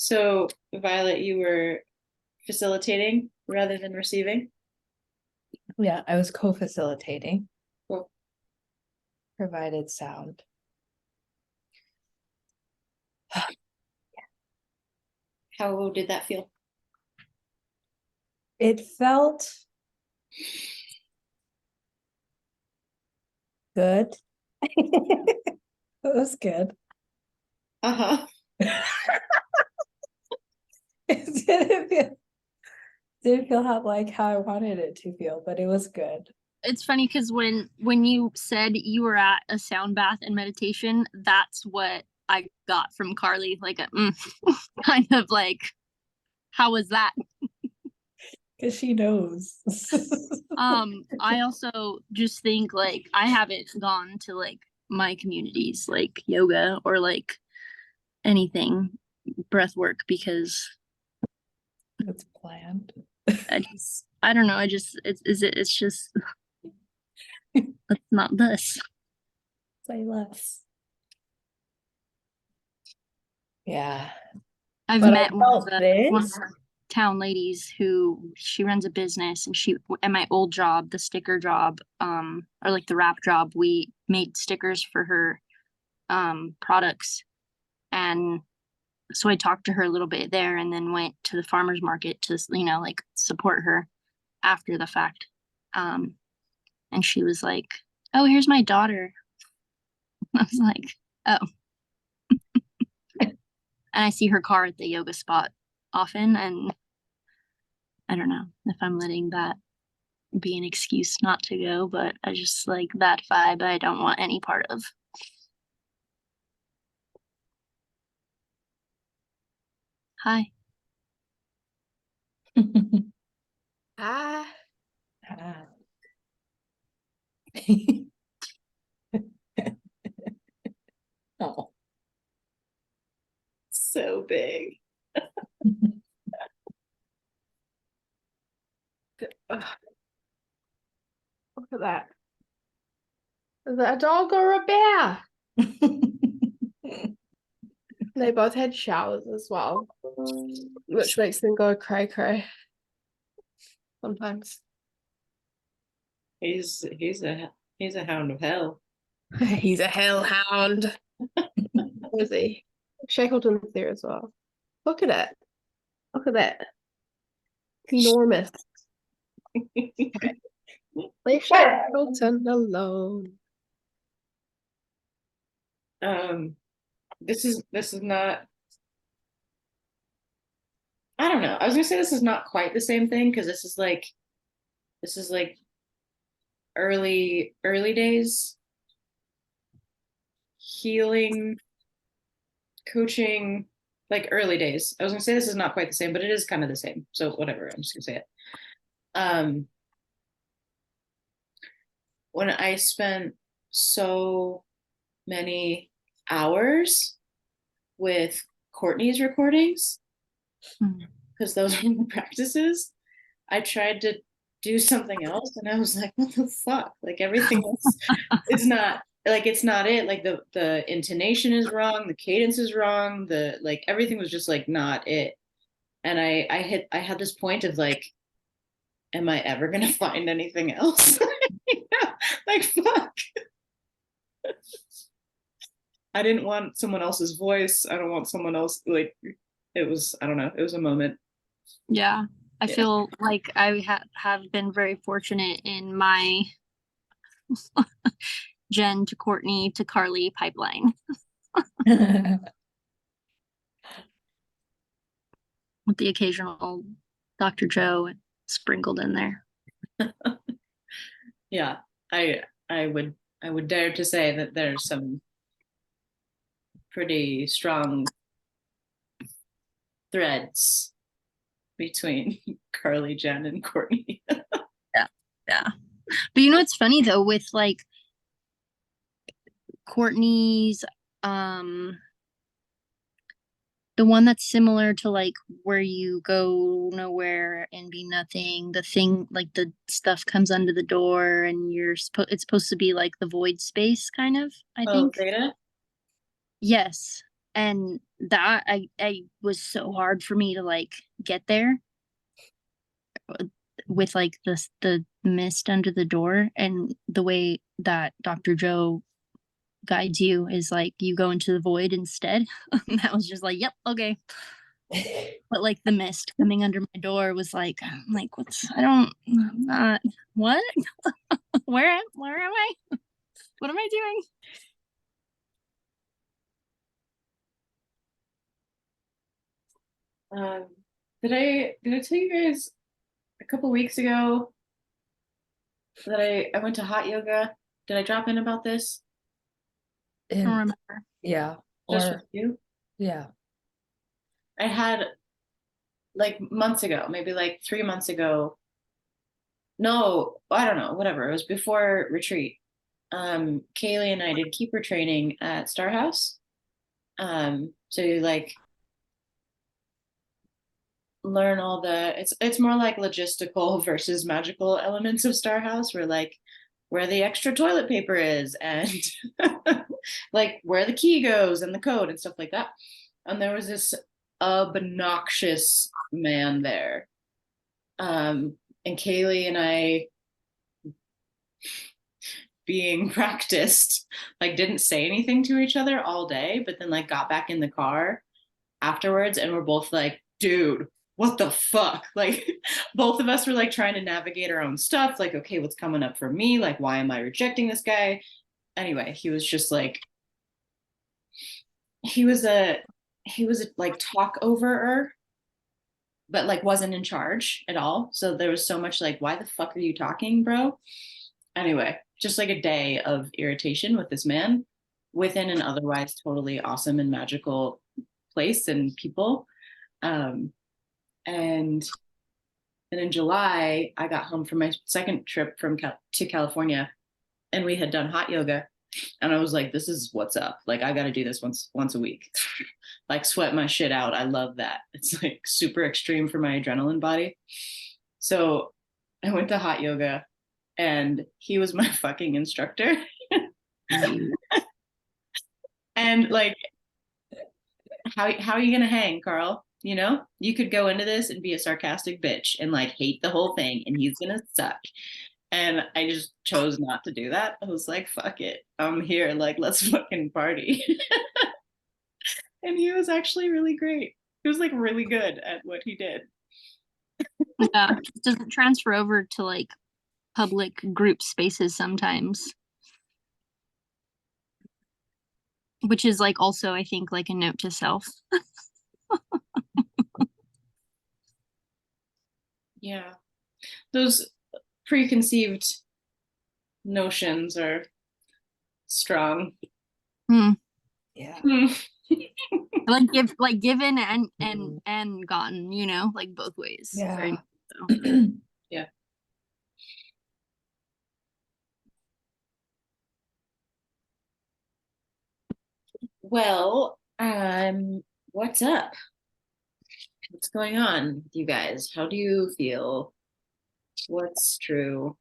So, Violet, you were facilitating rather than receiving? Yeah, I was co-facilitating. Cool. Provided sound. How did that feel? It felt good. It was good. Uh-huh. It didn't feel how I wanted it to feel, but it was good. It's funny because when you said you were at a sound bath and meditation, that's what I got from Carly, like a kind of like, how was that? Because she knows. I also just think like I haven't gone to like my communities like yoga or like anything breath work because It's planned. I don't know, it's just it's not this. Say less. Yeah. I've But met I felt one of this. the town ladies who she runs a business, and she at my old job, the sticker job, or like the wrap job, we made stickers for her products. And so I talked to her a little bit there and then went to the farmer's market to, like support her after the fact. And she was like, "Oh, here's my daughter." I was like, "Oh." And I see her car at the yoga spot often, and I don't know if I'm letting that be an excuse not to go, but I just like that vibe I don't want any part of. Hi. Ah. Ah. Oh. So big. Ugh. Look at that. Is that a dog or a bear? They both had showers as well, which makes them go cray cray sometimes. He's a hound of hell. He's a hellhound. Is he? Shackleton's there as well. Look at it. Look at that. Enormous. Leave Shackleton alone. This is not, I don't know. I was gonna say this is not quite the same thing because this is like early days healing, coaching, like early days. I was gonna say this is not quite the same, but it is kind of the same. So whatever, I'm just gonna say it. When I spent so many hours with Courtney's recordings, because those were the practices, I tried to do something else and I was like, what the fuck? Like everything else is not like it's not it. Like the intonation is wrong, the cadence is wrong, the like everything was just like not it. And I had this point of like, am I ever gonna find anything else? Like fuck. I didn't want someone else's voice. I don't want someone else like it was, I don't know, it was a moment. Yeah. I Yeah. feel like I have been very fortunate in my Jen to Courtney to Carly pipeline with the occasional Dr. Joe sprinkled in there. Yeah, I would dare to say that there's some pretty strong threads between Carly, Jen, and Courtney. Yeah. But you know what's funny though with like Courtney's the one that's similar to like where you go nowhere and be nothing, the thing like the stuff comes under the door and it's supposed to be like the void space kind of, I Oh, think. Theta? Yes. And that I was so hard for me to like get there with like the mist under the door, and the way that Dr. Joe guides you is like you go into the void instead. That was just like, yep, okay. But like the mist coming under my door was like, I'm like, what's I'm not what? Where am I? What am I doing? Did I tell you guys a couple weeks ago that I went to hot yoga? Did I drop in about this? I don't remember. Yeah. Just Or with you? yeah. I had like months ago, maybe like 3 months ago. No, I don't know, whatever. It was before retreat. Kaylee and I did keeper training at Star House. So you like learn all the it's more like logistical versus magical elements of Star House, where like where the extra toilet paper is and like where the key goes and the code and stuff like that. And there was this obnoxious man there. And Kaylee and I, being practiced, like didn't say anything to each other all day, but then like got back in the car afterwards and we're both like, dude, what the fuck? Like both of us were like trying to navigate our own stuff, like, okay, what's coming up for me? Like, why am I rejecting this guy? Anyway, he was just like he was a like talk overer, but like wasn't in charge at all. So there was so much like, why the fuck are you talking, bro? Anyway, just like a day of irritation with this man within an otherwise totally awesome and magical place and people. Um, and then in July, I got home from my second trip to California, and we had done hot yoga. And I was like, this is what's up. Like, I got to do this once a week. Like, sweat my shit out. I love that. It's like super extreme for my adrenaline body. So I went to hot yoga, and he was my fucking instructor. And like, how are you gonna hang, Carl? You know, you could go into this and be a sarcastic bitch and like hate the whole thing, and he's gonna suck. And I just chose not to do that. I was like, fuck it, I'm here. Like, let's fucking party. And he was actually really great. He was like really good at what he did. Yeah, it doesn't transfer over to like public group spaces sometimes, which is like also I think like a note to self. Yeah, those preconceived notions are strong. Yeah. Like given and gotten, you know, like both ways. Very Yeah. much so. Yeah. Well, what's up? What's going on with you guys? How do you feel? What's true?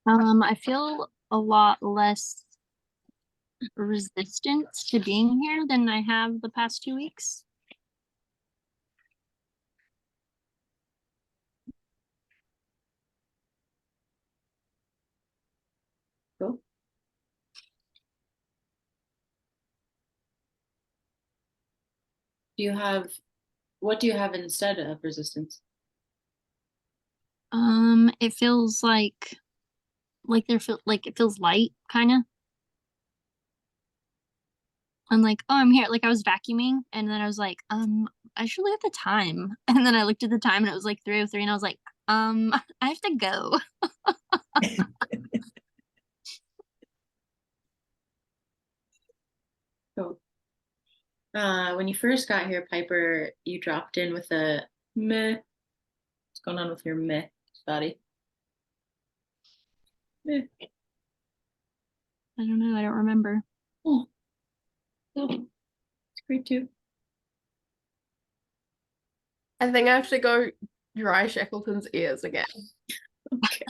I feel a lot less resistance to being here than I have the past 2 weeks. Cool. Do you have what do you have instead of resistance? It feels like it feels light, kind of. I'm like, oh, I'm here. Like I was vacuuming, and then I was like, I should look at the time, and then I looked at the time, and it was like 3:03, and I was like, I have to go. Cool. When you first got here, Piper, you dropped in with a meh. What's going on with your meh body? Meh. I don't know. I don't remember. Oh, oh, it's great too. I think I have to go dry Shackleton's ears again. Okay.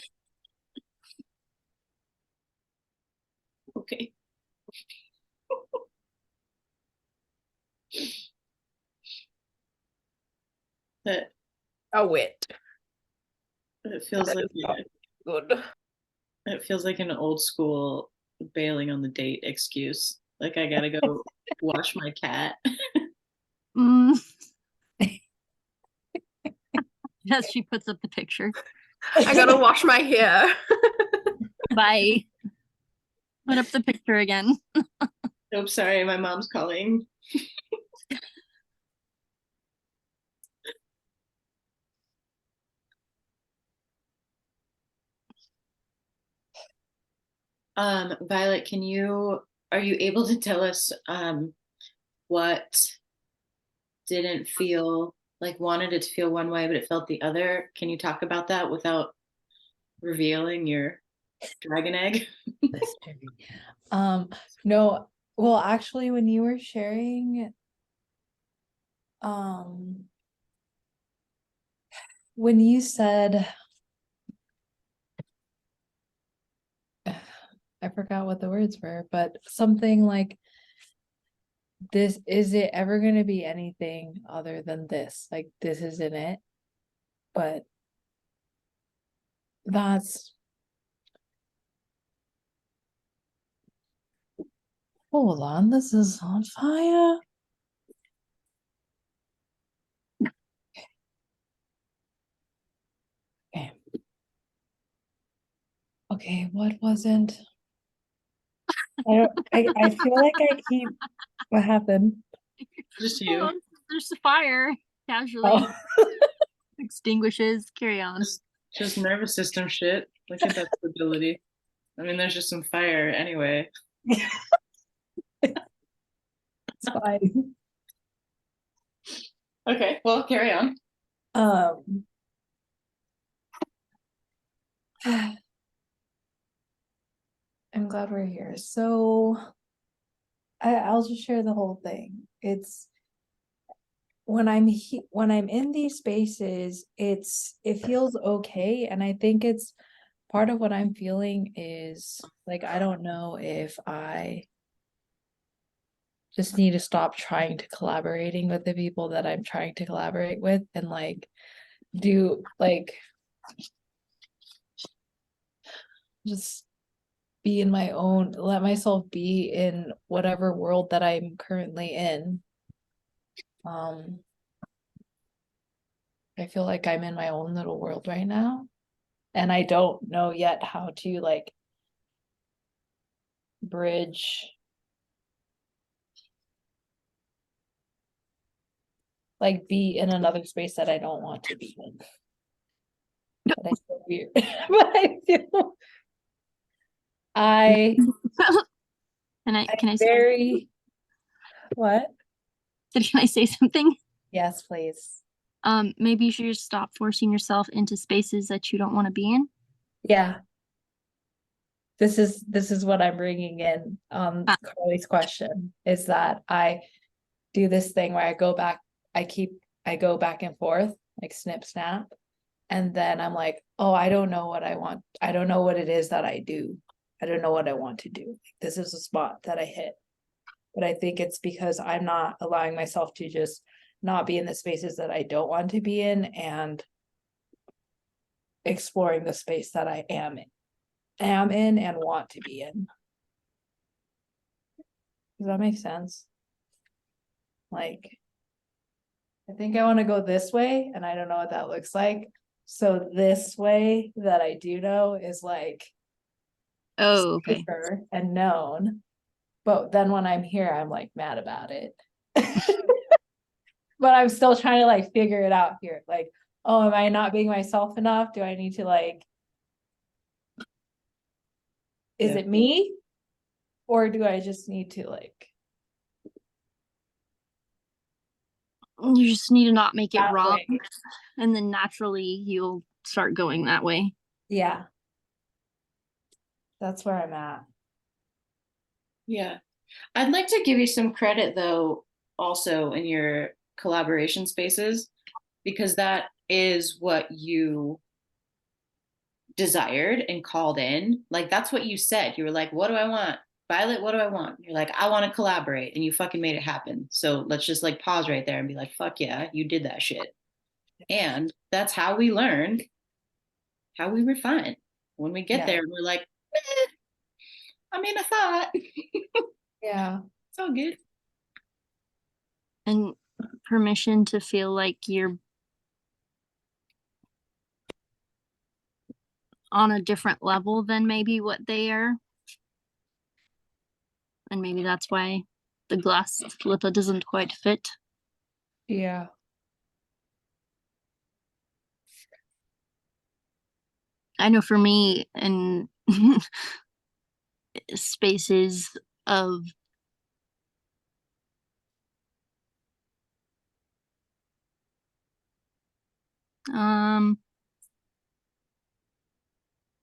That A wit. it feels That like is not good. it feels like an old school bailing on the date excuse. Like I gotta go wash my cat. Mm. Yes, she puts up the picture. I gotta wash my hair. Bye. Put up the picture again. Oops, sorry, my mom's calling. Violet, are you able to tell us what didn't feel like wanted it to feel one way, but it felt the other? Can you talk about that without revealing your dragon egg? No, well, actually, when you were sharing, um, when you said, I forgot what the words were, but something like, this, is it ever going to be anything other than this? Like, this isn't it. But that's, hold on, this is on fire. Okay. Okay, what wasn't? I feel like I keep, what happened? Just Hold you. on, there's a fire. Casually Oh. extinguishes. Carry on. Just nervous system shit. Look at that stability. I mean, there's just some fire anyway. It's fine. Okay, well, carry on. Um, I'm glad we're here. So I'll just share the whole thing. It's when when I'm in these spaces, it feels okay, and I think it's part of what I'm feeling is like, I don't know if I just need to stop trying to collaborating with the people that I'm trying to collaborate with, and like do like just be in my own, let myself be in whatever world that I'm currently in. I feel like I'm in my own little world right now, and I don't know yet how to like bridge, like be in another space that I don't want to be in. But I feel weird. But I feel I Can I say very, what? can I say something? Yes, please. Maybe you should just stop forcing yourself into spaces that you don't want to be in. Yeah. This is what I'm bringing in Carly's question, is that I do this thing where I go back, I go back and forth, like snip snap, and then I'm like, oh, I don't know what I want, I don't know what it is that I do, I don't know what I want to do. This is a spot that I hit, but I think it's because I'm not allowing myself to just not be in the spaces that I don't want to be in, and exploring the space that I am in and want to be in. Does that make sense? Like, I think I want to go this way, and I don't know what that looks like. So this way that I do know is like Oh, okay. safer and known. But then when I'm here, I'm like mad about it. But I'm still trying to like figure it out here. Like, oh, am I not being myself enough? Do I need to like, is Yeah. it me? Or do I just need to like, You just need to not make it that wrong, way? and then naturally you'll start going that way. Yeah. That's where I'm at. Yeah. I'd like to give you some credit though, also in your collaboration spaces, because that is what you desired and called in. Like that's what you said. You were like, what do I want? Violet, what do I want? You're like, I want to collaborate, and you fucking made it happen. So let's just like pause right there and be like, fuck yeah, you did that shit. And that's how we learn, how we refine. When we get there, we're like, I mean, I thought. Yeah. It's all good. And permission to feel like you're on a different level than maybe what they are. And maybe that's why the glass slipper doesn't quite fit. Yeah. I know for me, in spaces of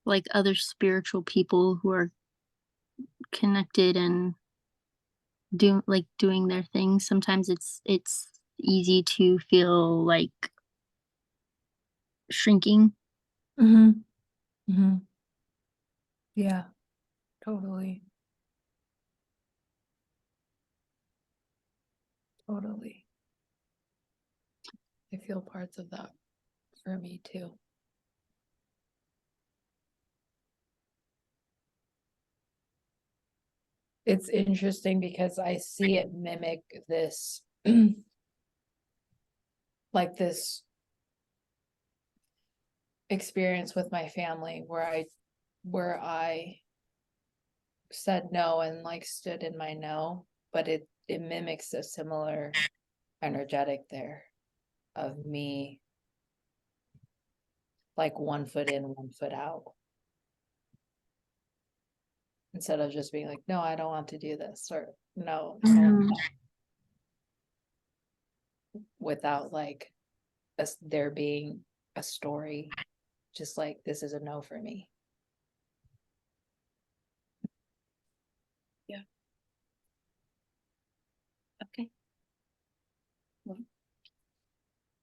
like other spiritual people who are connected and doing their thing, sometimes it's easy to feel like shrinking. Mm-hmm. Mm-hmm. Yeah, totally. Totally. I feel parts of that for me too. It's interesting because I see it mimic this like this experience with my family where I said no and like stood in my no, but it mimics a similar energetic there of me like 1 foot in, 1 foot out. Instead of just being like, no, I don't want to do this, or no, I don't want that. Without like there being a story, just like this is a no for me. Yeah. Okay. Well,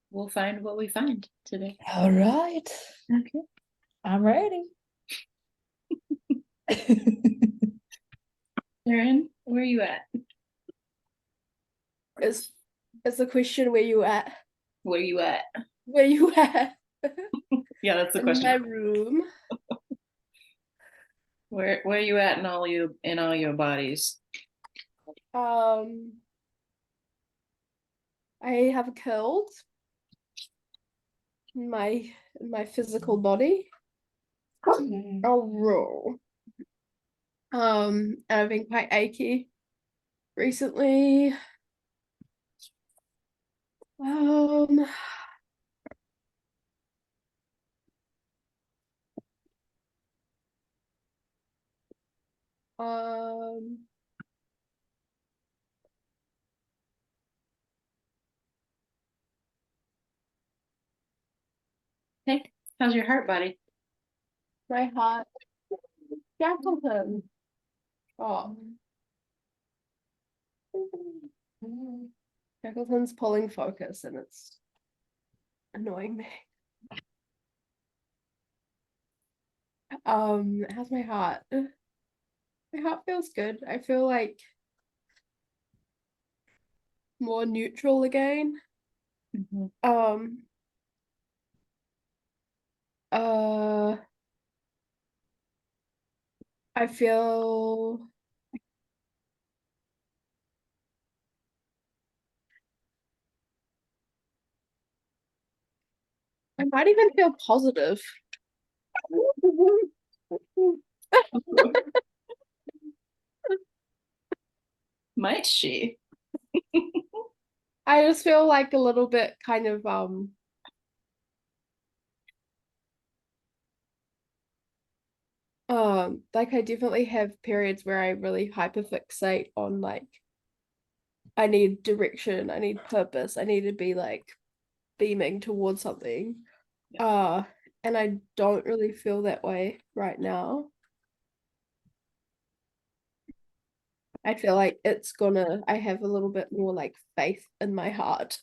we'll find what we find today. All right. Okay. I'm ready. Erin, where are you at? Is the question where you at? Where are you at? Where you at? Yeah, that's the In question. my room. Where are you at in all your bodies? I have curled in my physical body. Oh, roll. And I've been quite achy recently. Um, um, Hey, how's your heart, buddy? my heart. Shackleton. Oh. Shackleton's pulling focus and it's annoying me. How's my heart? My heart feels good. I feel like more neutral again. Mhm. Uh, I feel I might even feel positive. Might she? I just feel like a little bit kind of like I definitely have periods where I really hyperfixate on like I need direction, I need purpose, I need to be like beaming towards something. Yeah. And I don't really feel that way right now. I feel like I have a little bit more like faith in my heart.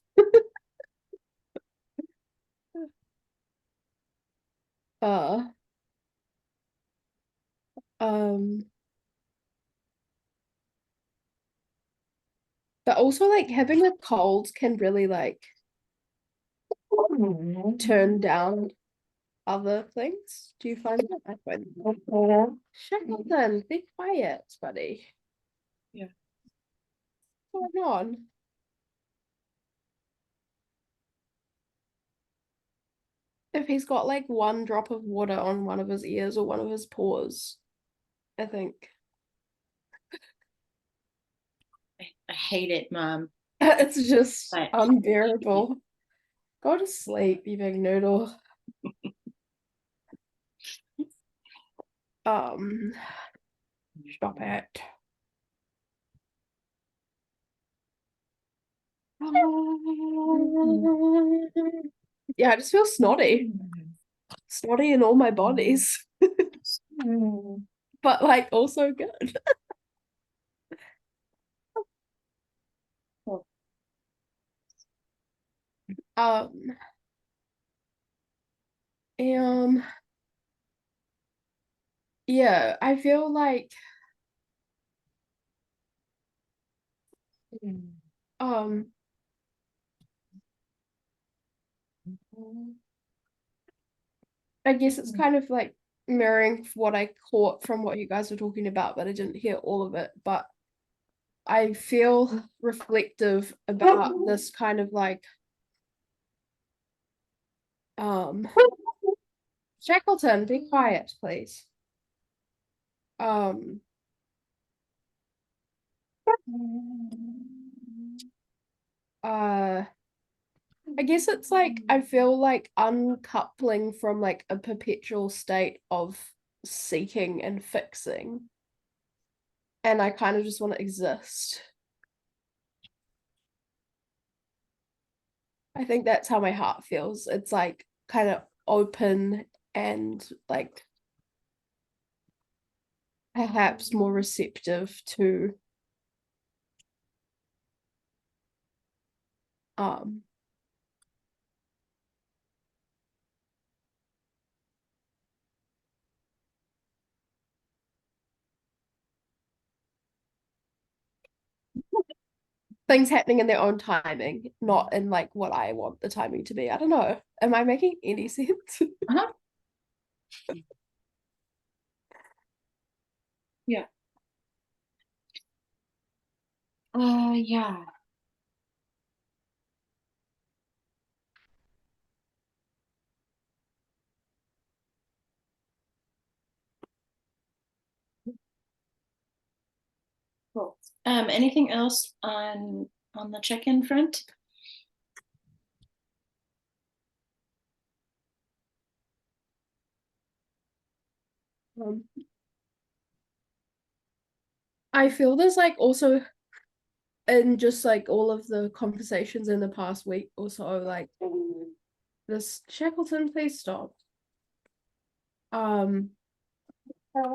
Uh, um, but also like having a cold can really like turn down other things. Do you find that? I find Shackleton, be quiet, buddy. Yeah. What's going on? If he's got like one drop of water on one of his ears or one of his paws, I think. I hate it, Mom. It's just But- unbearable. Go to sleep, you big noodle. Stop it. Yeah, I just feel snotty. Snotty in all my bodies. But like also good. Um, and yeah, I feel like um I guess it's kind of like mirroring what I caught from what you guys were talking about, but I didn't hear all of it. But I feel reflective about this kind of like Shackleton, be quiet, please. I guess it's like I feel like uncoupling from like a perpetual state of seeking and fixing. And I kind of just want to exist. I think that's how my heart feels. It's like kind of open and like perhaps more receptive to things happening in their own timing, not in like what I want the timing to be. I don't know. Am I making any sense? Uh-huh. Yeah. Yeah. Cool. Anything else on the check-in front? I feel there's like also in just like all of the conversations in the past week or so, like this Shackleton, please stop.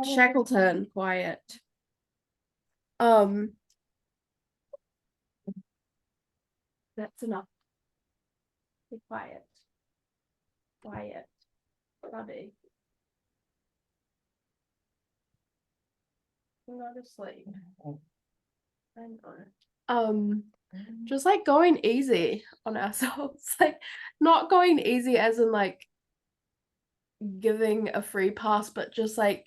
Shackleton, quiet. That's enough. Be quiet. Quiet. Buddy. We're not asleep. I know. Just like going easy on ourselves. Like not going easy as in like giving a free pass, but just like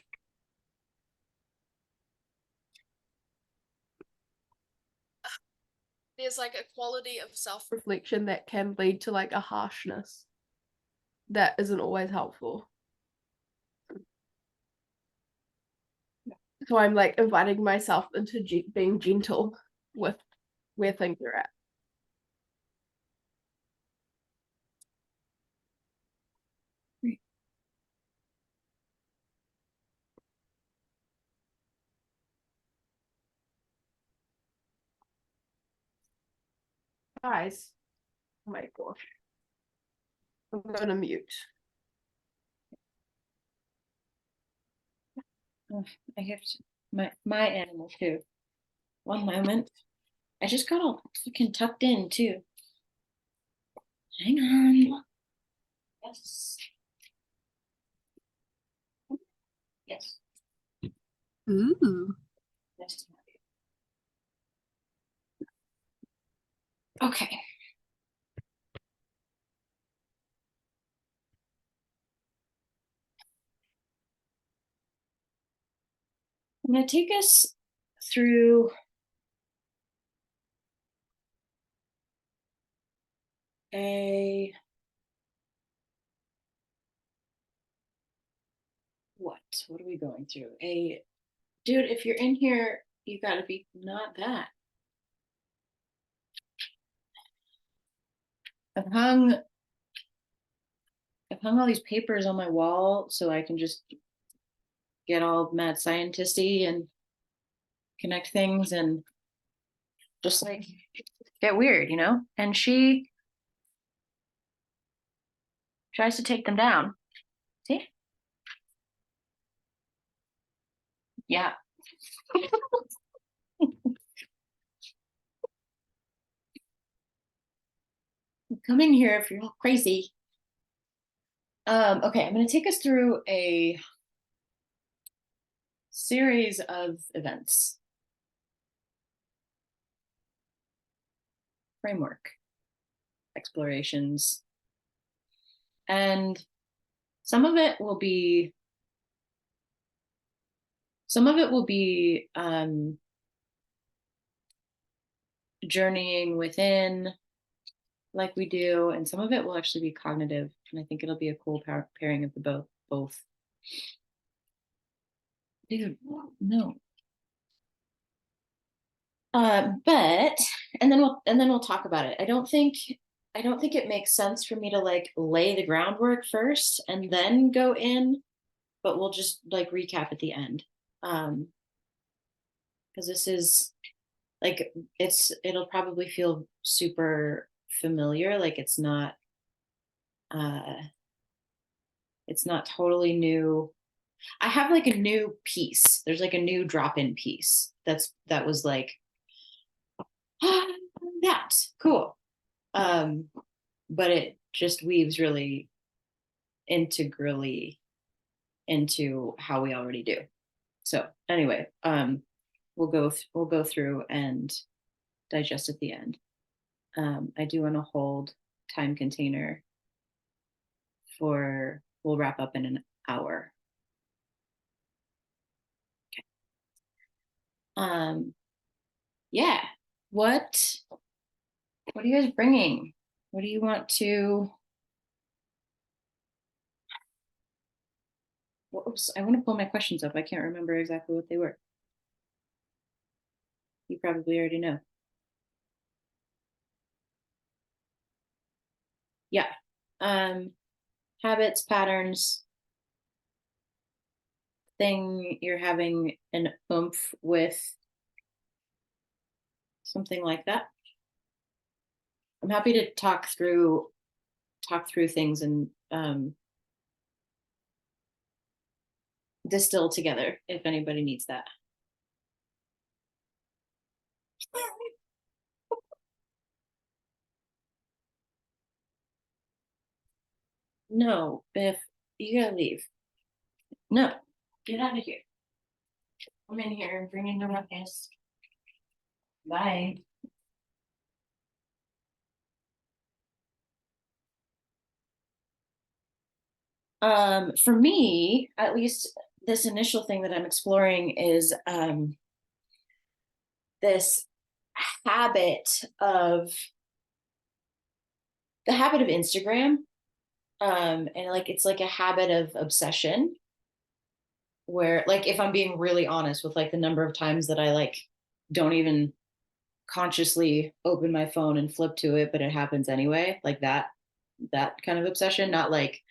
there's like a quality of self-reflection that can lead to like a harshness that isn't always helpful. So I'm like inviting myself into being gentle with where things are at. Guys, oh my gosh, I'm gonna mute. Oh, I have my animal too. One moment. I just got all freaking tucked in too. Hang on. Yes. Yes. Ooh. Nice to have you. Okay. I'm going to take us through what are we going through? Dude, if you're in here, you gotta be not that. I've hung all these papers on my wall so I can just get all mad scientisty and connect things and just like get weird, And she tries to take them down. See? Yeah. Come in here if you're all crazy. Okay, I'm going to take us through a series of events. Framework. Explorations. And some of it will be journeying within like we do, and some of it will actually be cognitive, and I think it'll be a cool pairing of the both. Dude, no. But and then we'll talk about it. I don't think it makes sense for me to like lay the groundwork first and then go in, but we'll just like recap at the end. Because this is like it'll probably feel super familiar, like it's not totally new. I have like a new piece. There's like a new drop-in piece that was like that's cool. But it just weaves really integrally into how we already do. So anyway, we'll go through and digest at the end. I do want to hold time container we'll wrap up in an hour. Okay. Yeah. What are you guys bringing? What do you want to? Oops, I want to pull my questions up. I can't remember exactly what they were. You probably already know. Yeah. Habits, patterns, thing you're having an oomph with, something like that. I'm happy to talk through things and distill together if anybody needs that. No, Biff, you gotta leave. No, get out of here. I'm in here and bring in the ruckus. Bye. For me, at least this initial thing that I'm exploring is this habit of Instagram. And like it's like a habit of obsession where like if I'm being really honest with like the number of times that I like don't even consciously open my phone and flip to it, but it happens anyway, like that kind of obsession. Not like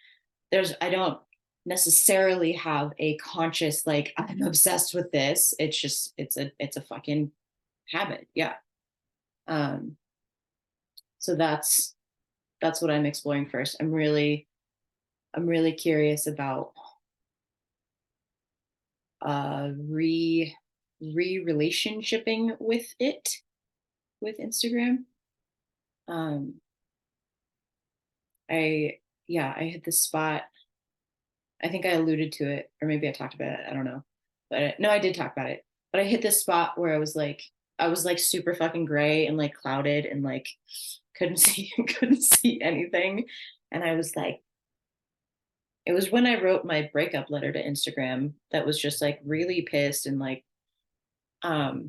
I don't necessarily have a conscious like I'm obsessed with this. It's just it's a fucking habit. Yeah. So that's what I'm exploring first. I'm really curious about relationshiping with Instagram. I hit this spot. I think I alluded to it, or maybe I talked about it. I don't know, but no, I did talk about it. But I hit this spot where I was like super fucking gray and like clouded and like couldn't see anything, and I was like, it was when I wrote my breakup letter to Instagram that was just like really pissed and like I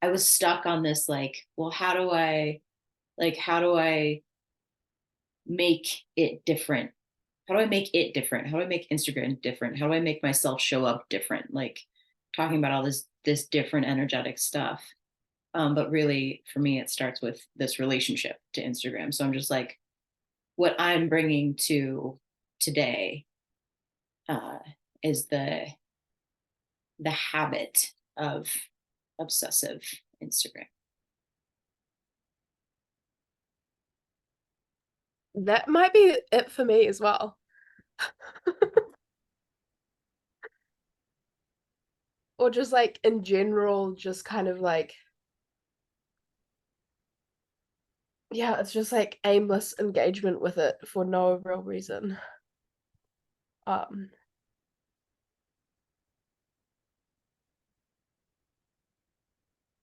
was stuck on this, like, well, how do I make it different? How do I make it different? How do I make Instagram different? How do I make myself show up different? Like talking about all this different energetic stuff. But really, for me, it starts with this relationship to Instagram. So I'm just like, what I'm bringing to today uh, is the habit of obsessive Instagram. That might be it for me as well. Or just like in general, just kind of like, yeah, it's just like aimless engagement with it for no real reason.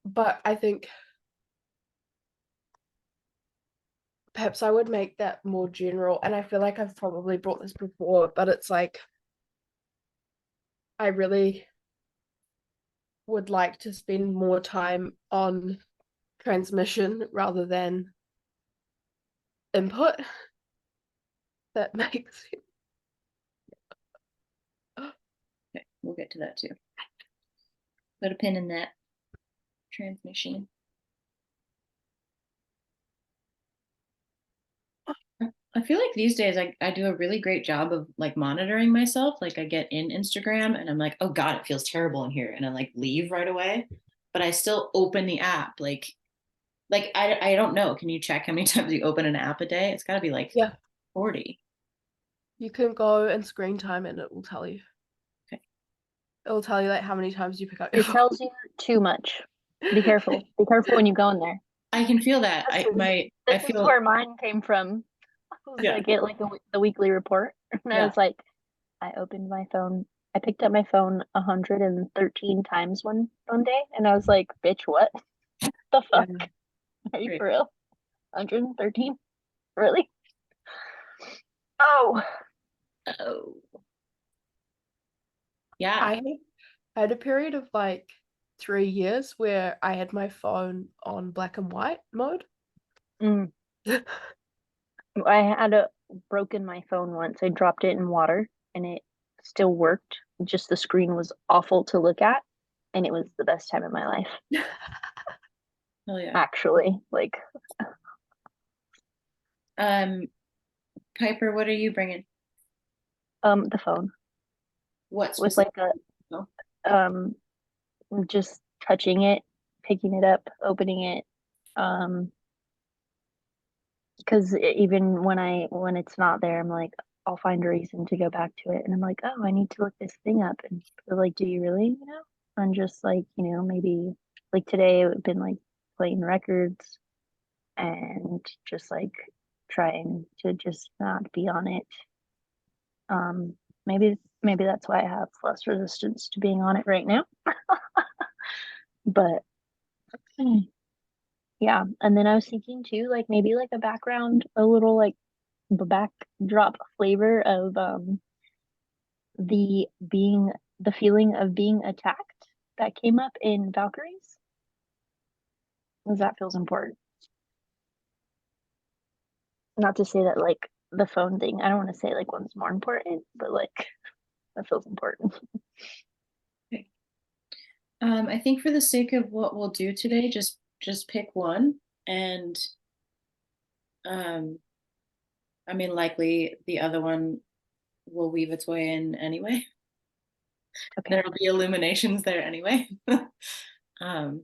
But I think perhaps I would make that more general, and I feel like I've probably brought this before, but it's like I really would like to spend more time on transmission rather than input. That makes sense. Okay, we'll get to that too. Put a pin in that transmission. I feel like these days I do a really great job of like monitoring myself. Like I get in Instagram and I'm like, oh God, it feels terrible in here. And I like leave right away. But I still open the app. Like I don't know. Can you check how many times you open an app a day? It's gotta be like Yeah, 40. you can go and screen time and it will tell you. Okay. It will tell you like how many times you pick up your It tells you too much. Be careful. Be careful when you go in there. I can feel that. I This is feel where mine came from. Yeah. I get like the weekly report, and I Yeah. was like, I opened my phone. I picked up my phone 113 times one day, and I was like, bitch, what the fuck? Yeah. Are you Great. for real? 113? Really? Oh. Oh. Yeah. I had a period of like 3 years where I had my phone on black and white mode. Mm. I had broken my phone once. I dropped it in water and it still worked. Just the screen was awful to look at, and it was the best time of my life. Hell yeah. Actually, like, Piper, what are you bringing? the phone What with like specific? um just touching it, picking it up, opening it. Because even when it's not there, I'm like, I'll find a reason to go back to it, and I'm like, oh, I need to look this thing up, and they're like, do you really? I'm just like, maybe like today I've been like playing records and just like trying to just not be on it. Maybe that's why I have less resistance to being on it right now. But yeah, and then I was thinking too, like maybe like a background, a little like backdrop flavor of the being the feeling of being attacked that came up in Valkyries, because that feels important. Not to say that like the phone thing, I don't want to say like one's more important, but like that feels important. Okay. I think for the sake of what we'll do today, just pick one, and um, I mean, likely the other one will weave its way in anyway. Okay. There'll be illuminations there anyway. um,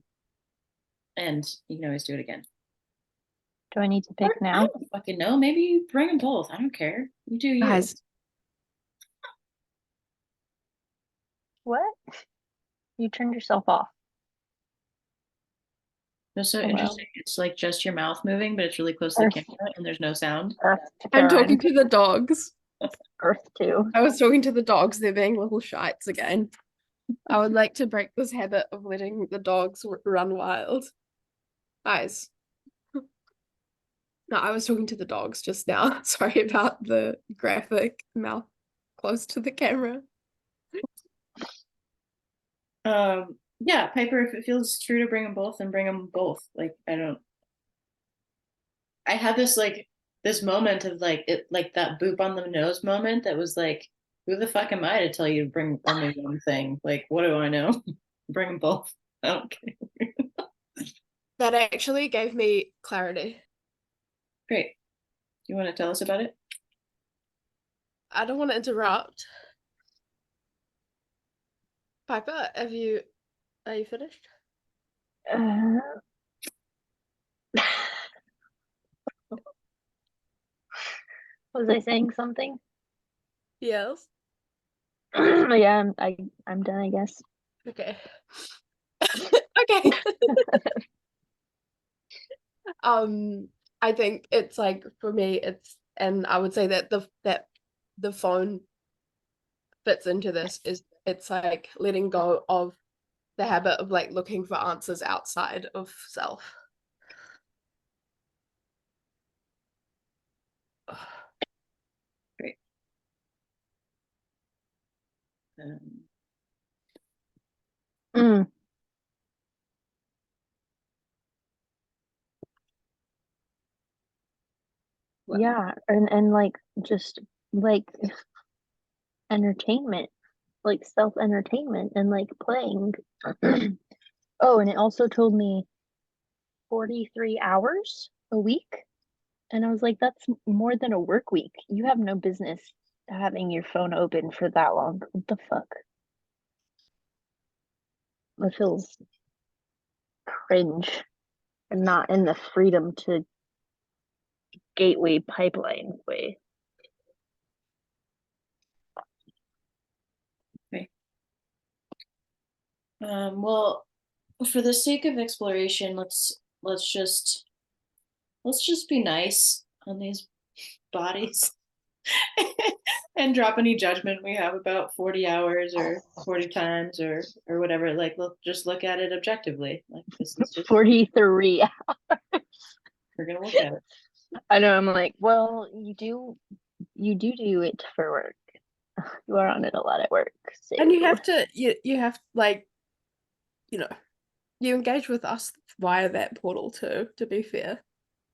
and you can always do it again. Do I need to pick I now? don't fucking know. Maybe you bring them both. I don't care. You do you. Guys, What? You turned yourself off. That's so Hello? interesting. It's like just your mouth moving, but it's really close to the Earth. camera and there's no sound. Earth to I'm Karen. talking to the dogs. Earth 2. I was talking to the dogs. They're being little shites again. I would like to break this habit of letting the dogs run wild. Guys. No, I was talking to the dogs just now. Sorry about the graphic mouth close to the camera. Yeah, Piper, if it feels true to bring them both, then bring them both. Like, I had this like this moment of like it like that boop on the nose moment that was like, who the fuck am I to tell you to bring only one thing? Like, what do I know? Bring them both. I don't care. That actually gave me clarity. Great. You want to tell us about it? I don't want to interrupt. Piper, are you finished? Was I saying something? Yes. Yeah, I'm done, I guess. Okay. Okay. I think it's like for me and I would say that the phone fits into this is it's like letting go of the habit of like looking for answers outside of self. Great. Um, Mm, what? yeah, and like just like entertainment, like self-entertainment and like playing. Oh, and it also told me 43 hours a week. And I was like, that's more than a work week. You have no business having your phone open for that long. What the fuck? That feels cringe and not in the freedom to gateway pipeline way. Okay. Well, for the sake of exploration, let's just be nice on these bodies and drop any judgment we have about 40 hours or 40 times or whatever. Like, just look at it objectively. Like, this is just 43. we're gonna look at it. I know, I'm like, well, you do it for work. You are on it a lot at work. So And you have to you have like you you engage with us via that portal too, to be fair.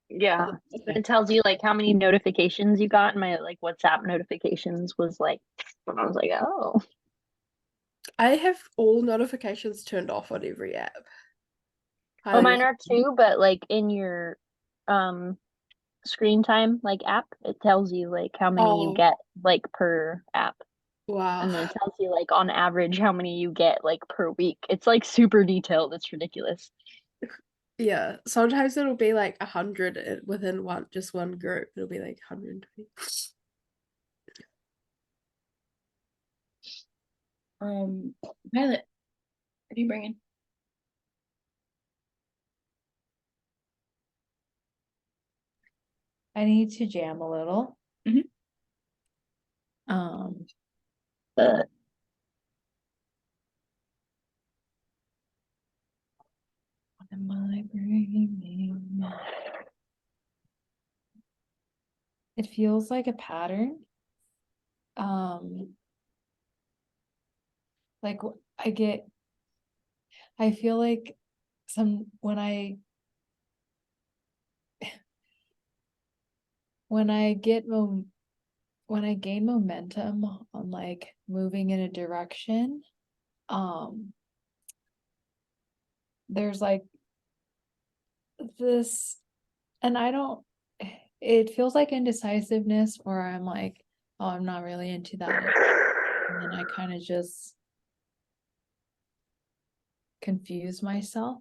yeah. Okay. It tells you like how many notifications you got, and my like WhatsApp notifications was like, and I was like, oh. I have all notifications turned off on every app. Oh, Highly mine are too, but like in your um screen time like app, it tells you like how many you Oh, get like per app. wow. And then it tells you like on average how many you get like per week. It's like super detailed. It's ridiculous. Yeah, sometimes it'll be like 100 within just one group. It'll be like 120. Violet, what are you bringing? I need to jam a little. Mhm. Um, Uh, what am I bringing? It feels like a pattern. Like I feel like some when I get when I gain momentum on like moving in a direction, um, there's like this, and I don't, it feels like indecisiveness, or I'm like, oh, I'm not really into that. And then I kind of just confuse myself.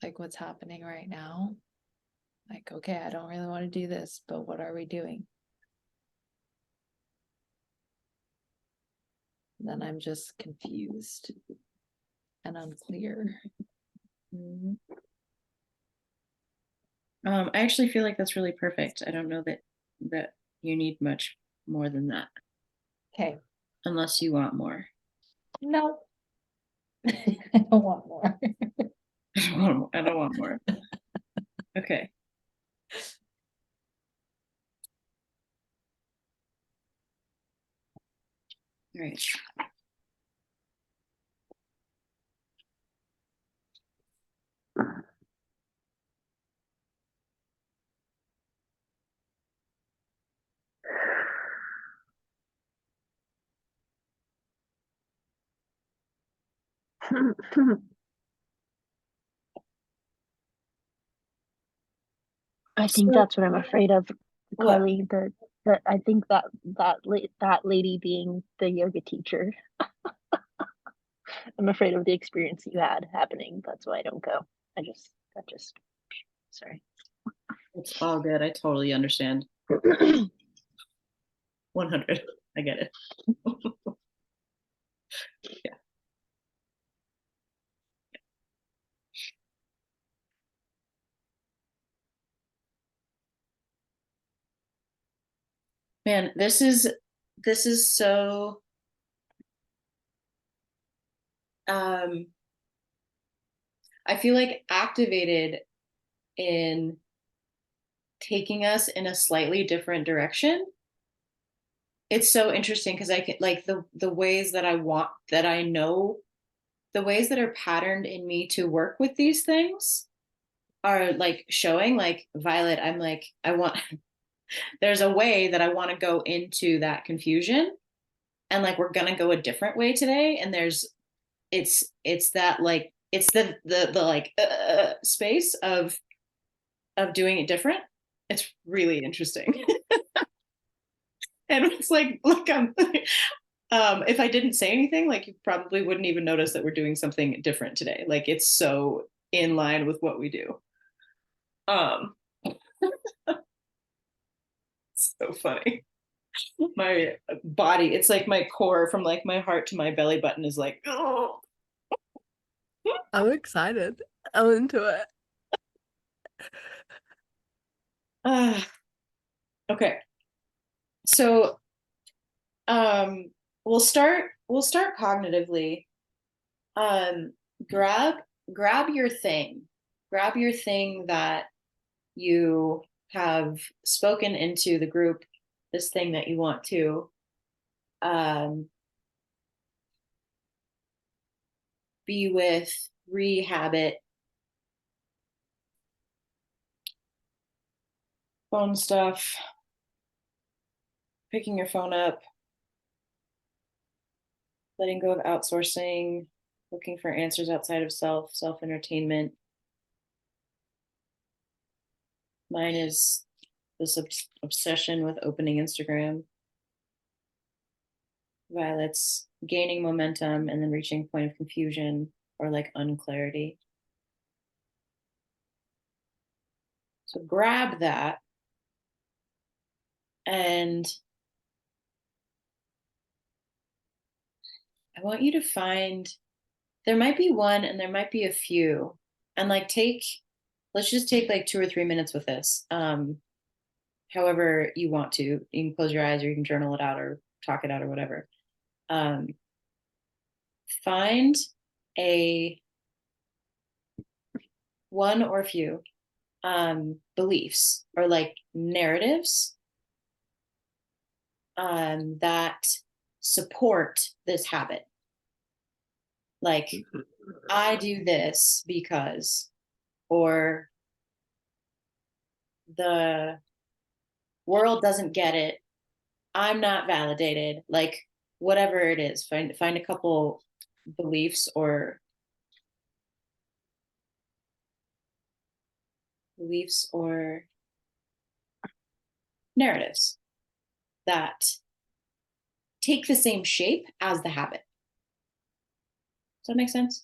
Like what's happening right now. Like, okay, I don't really want to do this, but what are we doing? Then I'm just confused and unclear. Mhm. I actually feel like that's really perfect. I don't know that you need much more than that, Okay, unless you want more. no, I don't want more. I don't want more. Okay. All right. I think So- that's what I'm afraid of, What? Carly. That I think that lady being the yoga teacher. I'm afraid of the experience you had happening. That's why I don't go. That just sorry. It's all good. I totally understand. 100. I get it. Yeah. Man, this is so I feel like activated in taking us in a slightly different direction. It's so interesting because I can like the ways that I know the ways that are patterned in me to work with these things are like showing like Violet, I'm like, I want there's a way that I want to go into that confusion and like we're gonna go a different way today. And it's that like it's the like space of doing it different. It's really interesting. And it's like look I'm if I didn't say anything, like you probably wouldn't even notice that we're doing something different today. Like it's so in line with what we do. Um so funny. My body, it's like my core from like my heart to my belly button is like, oh. I'm excited. I'm into it. Okay. So um we'll start cognitively. Um grab grab your thing. Grab your thing that you have spoken into the group, this thing that you want to um be with, rehab it. Phone stuff, picking your phone up, letting go of outsourcing, looking for answers outside of self entertainment. Mine is this obsession with opening Instagram. Violet's gaining momentum and then reaching a point of confusion or like unclarity. So grab that and I want you to find there might be one and there might be a few. And like let's just take like 2 or 3 minutes with this. However you want to. You can close your eyes or you can journal it out or talk it out or whatever. Um, find a one or a few beliefs or like narratives that support this habit. Like, I do this because, or the world doesn't get it. I'm not validated. Like, whatever it is, find a couple beliefs or narratives that take the same shape as the habit. Does that make sense?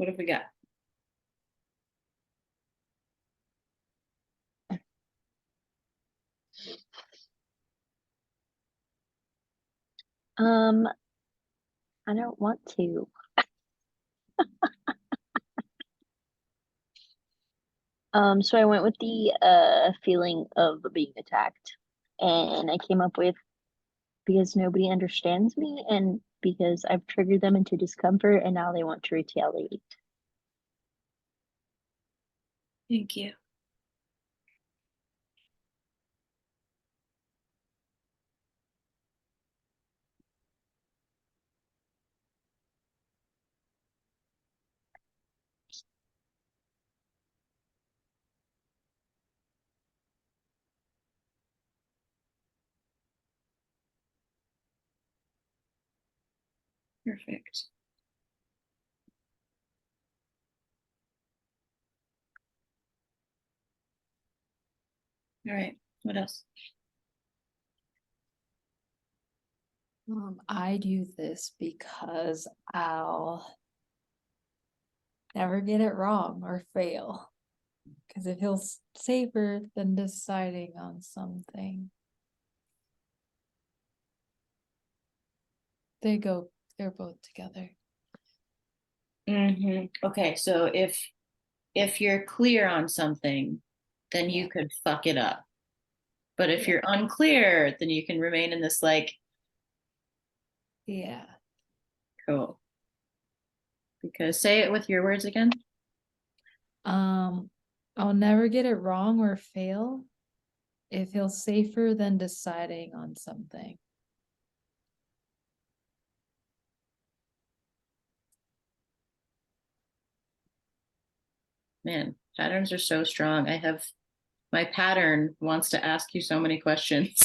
What have we got? I don't want to. So I went with the feeling of being attacked, and I came up with because nobody understands me and because I've triggered them into discomfort and now they want to retaliate. Thank you. Perfect. All right. What else? I do this because I'll never get it wrong or fail. Because it feels safer than deciding on something. They're both together. Okay, so if you're clear on something, then you could fuck it up. But if you're unclear, then you can remain in this like, Yeah. cool. Because say it with your words again. I'll never get it wrong or fail. It feels safer than deciding on something. Man, patterns are so strong. My pattern wants to ask you so many questions.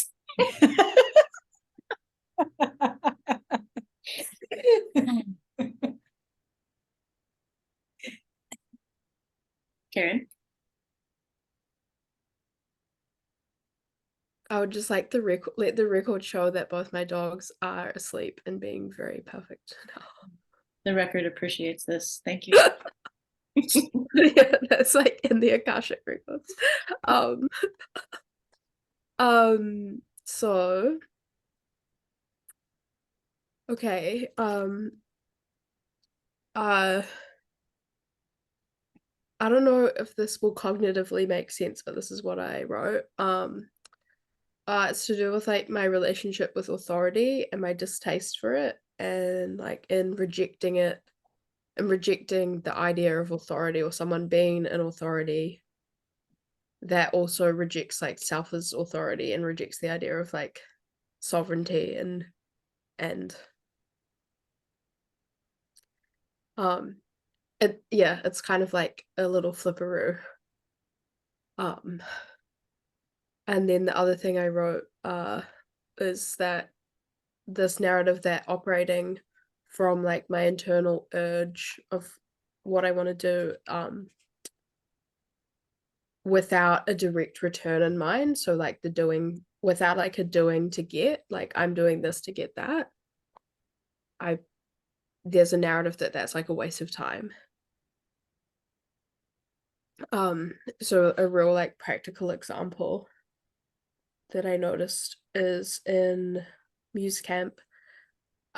Karen? I would just like let the record show that both my dogs are asleep and being very perfect now. The record appreciates this. Thank you. Yeah, that's like in the Akashic records. So okay, I don't know if this will cognitively make sense, but this is what I wrote. It's to do with like my relationship with authority and my distaste for it, and like in rejecting it and rejecting the idea of authority or someone being an authority that also rejects like self as authority and rejects the idea of like sovereignty and it's kind of like a little flipperoo. And then the other thing I wrote is that this narrative that operating from like my internal urge of what I want to do without a direct return in mind, so like the doing without like a doing to get, like I'm doing this to get that, there's a narrative that that's like a waste of time. So a real like practical example that I noticed is in Muse Camp.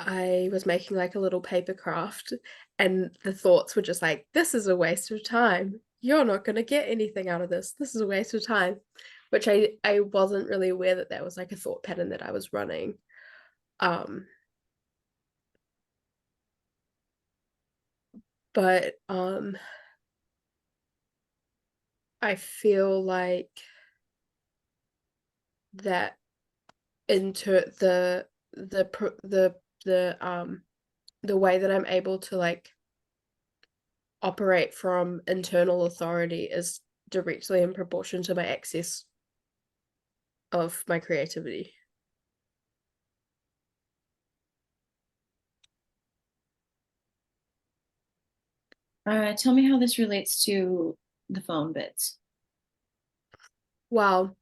I was making like a little paper craft and the thoughts were just like, this is a waste of time. You're not going to get anything out of this. This is a waste of time, which I wasn't really aware that that was like a thought pattern that I was running. But I feel like that into the way that I'm able to like operate from internal authority is directly in proportion to my access of my creativity. Tell me how this relates to the phone bits. Well,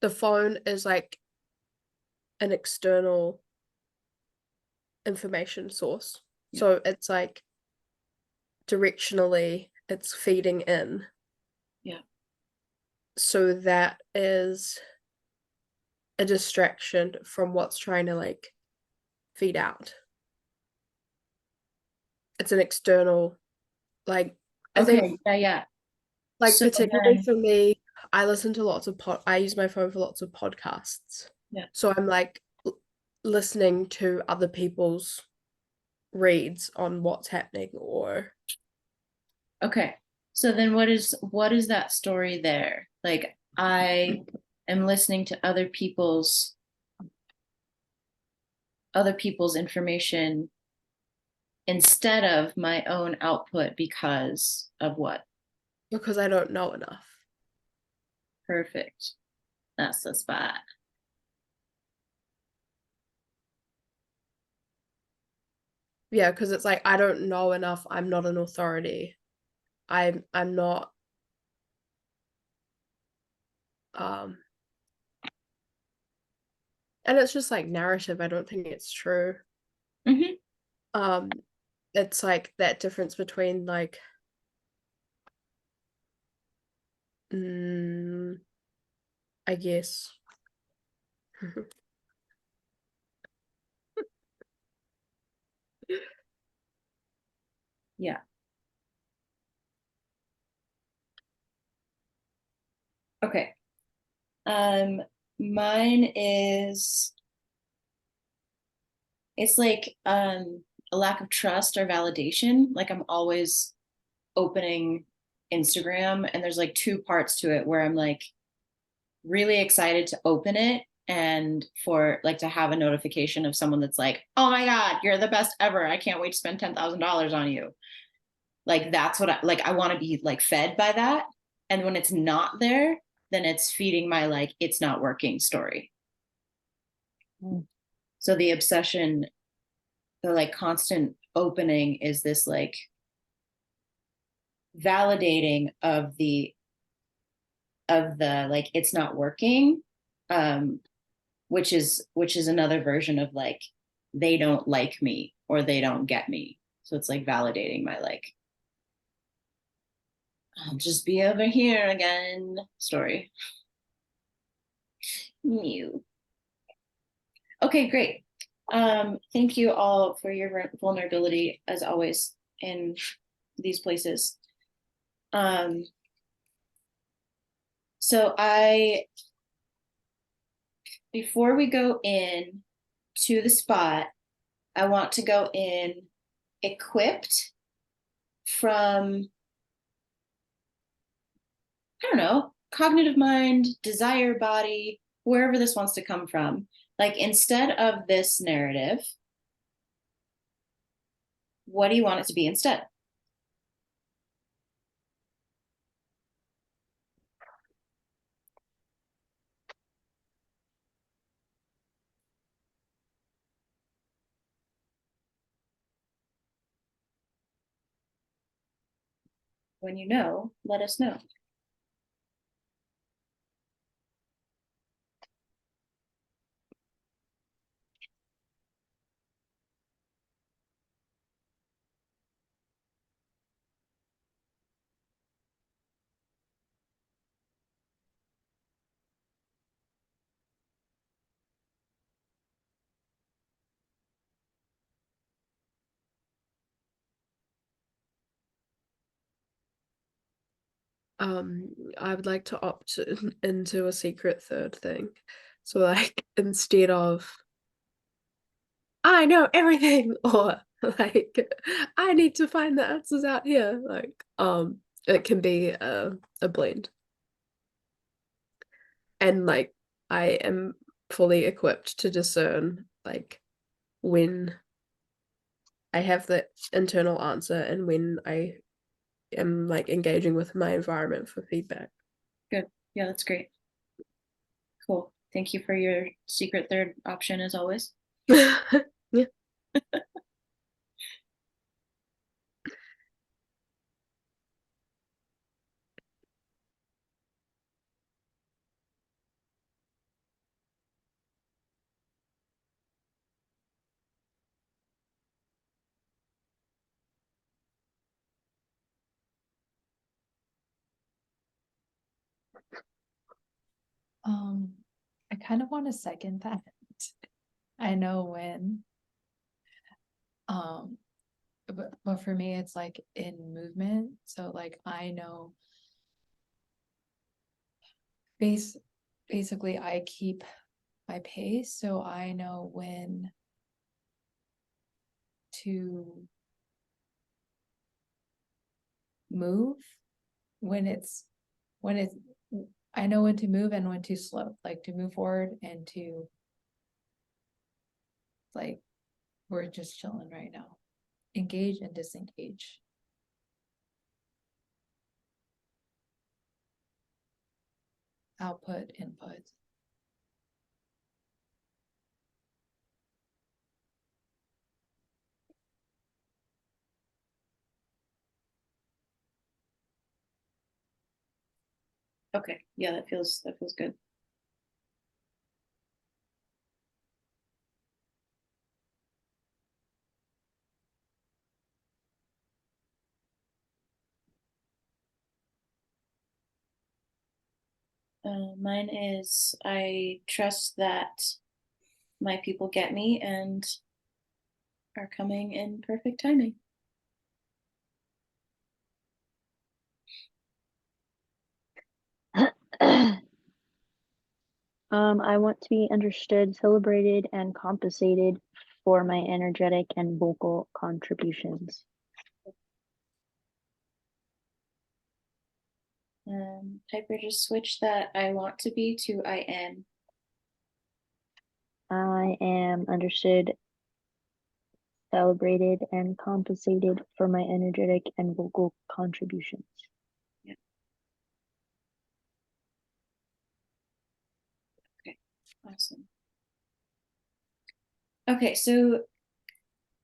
the phone is like an external information source. Yeah. So it's like directionally it's feeding in. Yeah. So that is a distraction from what's trying to like feed out. It's an external, like, I Okay, think, yeah. like, So particularly then, for me, I listen to lots of I use my phone for lots of podcasts. Yeah. So I'm like listening to other people's reads on what's happening, or okay. So then what is that story there? Like I am listening to other people's information instead of my own output because of what? because I don't know enough. Perfect. That's the spot. Yeah, because it's like I don't know enough. I'm not an authority. I'm not um and it's just like narrative. I don't think it's true. Mm-hmm. Um it's like that difference between like I guess Yeah. Okay. Mine is it's like a lack of trust or validation. Like I'm always opening Instagram and there's like two parts to it where I'm like really excited to open it and for like to have a notification of someone that's like, "Oh my god, you're the best ever. I can't wait to spend $10,000 on you." Like that's what I want to be like fed by that. And when it's not there, then it's feeding my like it's not working story. So the obsession, the like constant opening is this like validating of the like it's not working, um which is another version of like they don't like me or they don't get me, so it's like validating my like I'll just be over here again story. New. Okay, great. Thank you all for your vulnerability as always in these places. So before we go in to the spot, I want to go in equipped from, I don't know, cognitive mind, desire body, wherever this wants to come from. Like instead of this narrative, what do you want it to be instead? When you know, let us know. I would like to opt into a secret third thing. So like instead of I know everything or like I need to find the answers out here, like it can be a blend. And like I am fully equipped to discern like when I have the internal answer and when I am like engaging with my environment for feedback. Good. Yeah, that's great. Cool. Thank you for your secret third option as always. Yeah. I kind of want to second that. I know when. But for me, it's like in movement. So like I know basically I keep my pace, so I know when to move, when it's I know when to move and when to slow, like to move forward and to like we're just chilling right now. Engage and disengage. Output, input. Okay, yeah, that feels good. Mine is, I trust that my people get me and are coming in perfect timing. I want to be understood, celebrated, and compensated for my energetic and vocal contributions. Piper, just switch that I want to be to I am. I am understood, celebrated, and compensated for my energetic and vocal contributions. Yeah. Okay, awesome. Okay, so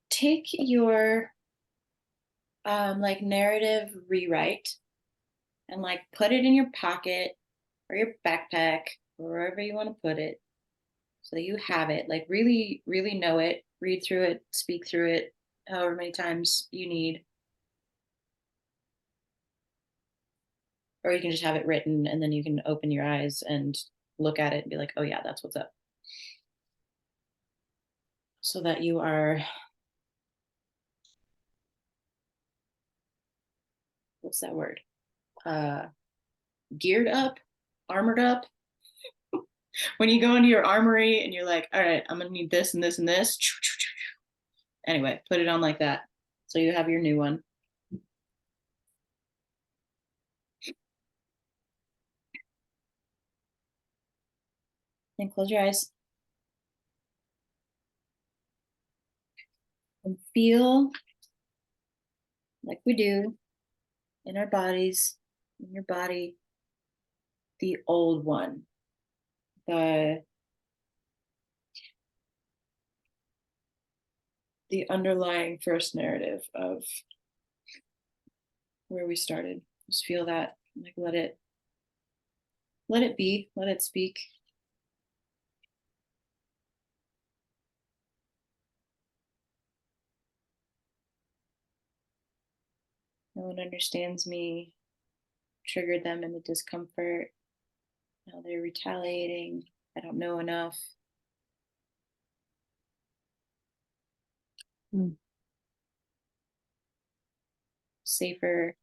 take your like narrative rewrite and like put it in your pocket or your backpack or wherever you want to put it so that you have it, like really know it, read through it, speak through it however many times you need, or you can just have it written and then you can open your eyes and look at it and be like, oh yeah, that's what's up, so that you are, what's that word, geared up, armored up. When you go into your armory and you're like, all right, I'm gonna need this and this and this. Anyway, put it on like that. So you have your new one. And close your eyes. And feel like we do in our bodies, in your body, the old one. The underlying first narrative of where we started. Just feel that, like let it be, let it speak. No one understands me, triggered them into discomfort. Now they're retaliating. I don't know enough. Safer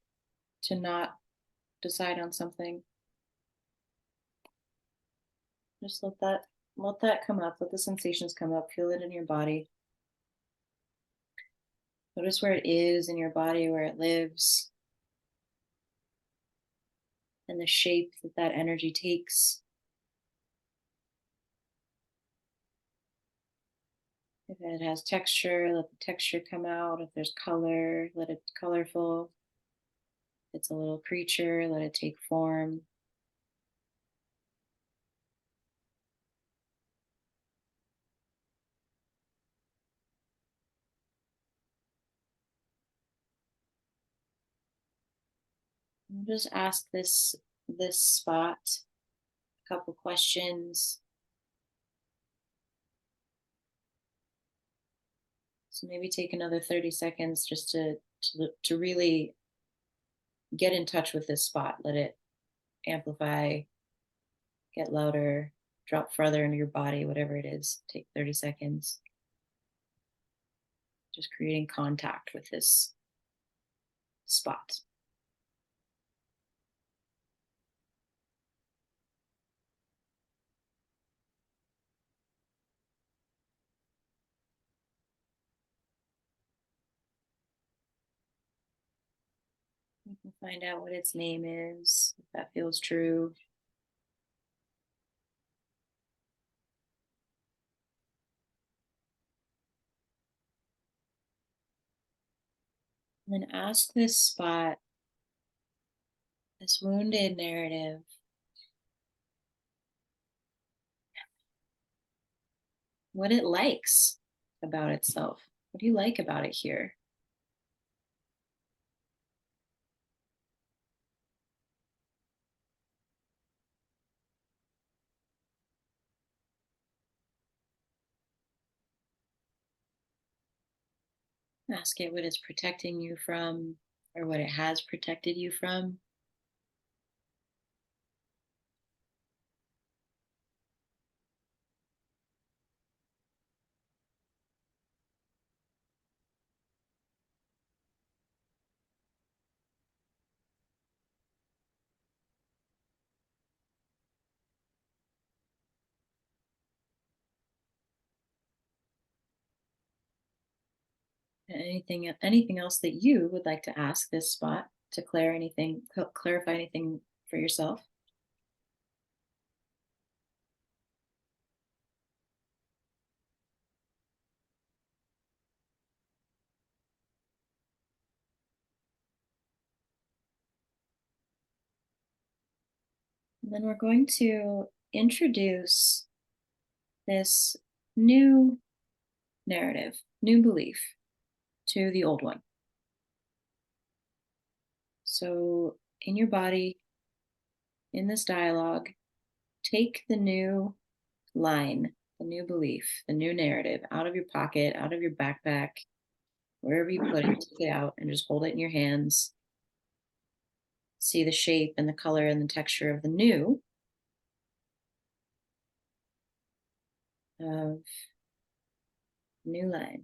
to not decide on something. Just let that come up. Let the sensations come up. Feel it in your body. Notice where it is in your body, where it lives, and the shape that that energy takes. If it has texture, let the texture come out. If there's color, let it be colorful. If it's a little creature, let it take form. And just ask this spot a couple questions. So maybe take another 30 seconds just to really get in touch with this spot. Let it amplify, get louder, drop further into your body, whatever it is. Take 30 seconds. Just creating contact with this spot. You can find out what its name is, if that feels true. And then ask this spot, this wounded narrative, what it likes about itself. What do you like about it here? Ask it what it's protecting you from, or what it has protected you from. And anything else that you would like to ask this spot to clarify anything for yourself. And then we're going to introduce this new narrative, new belief to the old one. So in your body, in this dialogue, take the new line, the new belief, the new narrative out of your pocket, out of your backpack, wherever you put it, take it out and just hold it in your hands. See the shape and the color and the texture of the new. Of new line.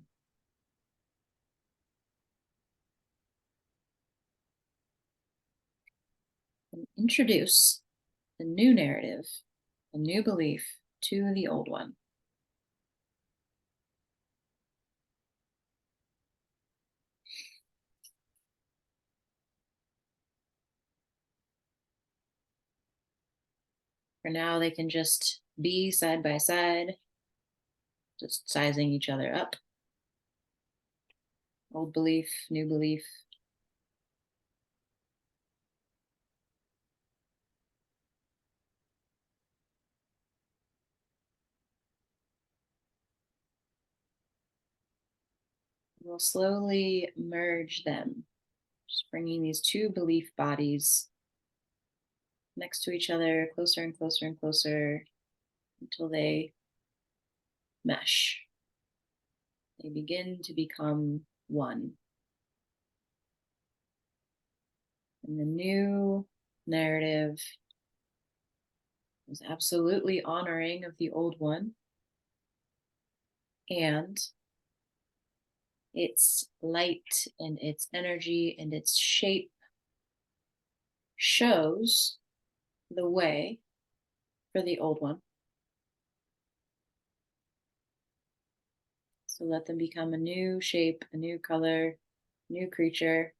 And introduce the new narrative, the new belief to the old one. For now, they can just be side by side, just sizing each other up. Old belief, new belief. We'll slowly merge them, just bringing these two belief bodies next to each other, closer and closer and closer, until they mesh. They begin to become one. And the new narrative is absolutely honoring of the old one. And its light and its energy and its shape shows the way for the old one. So let them become a new shape, a new color, new creature.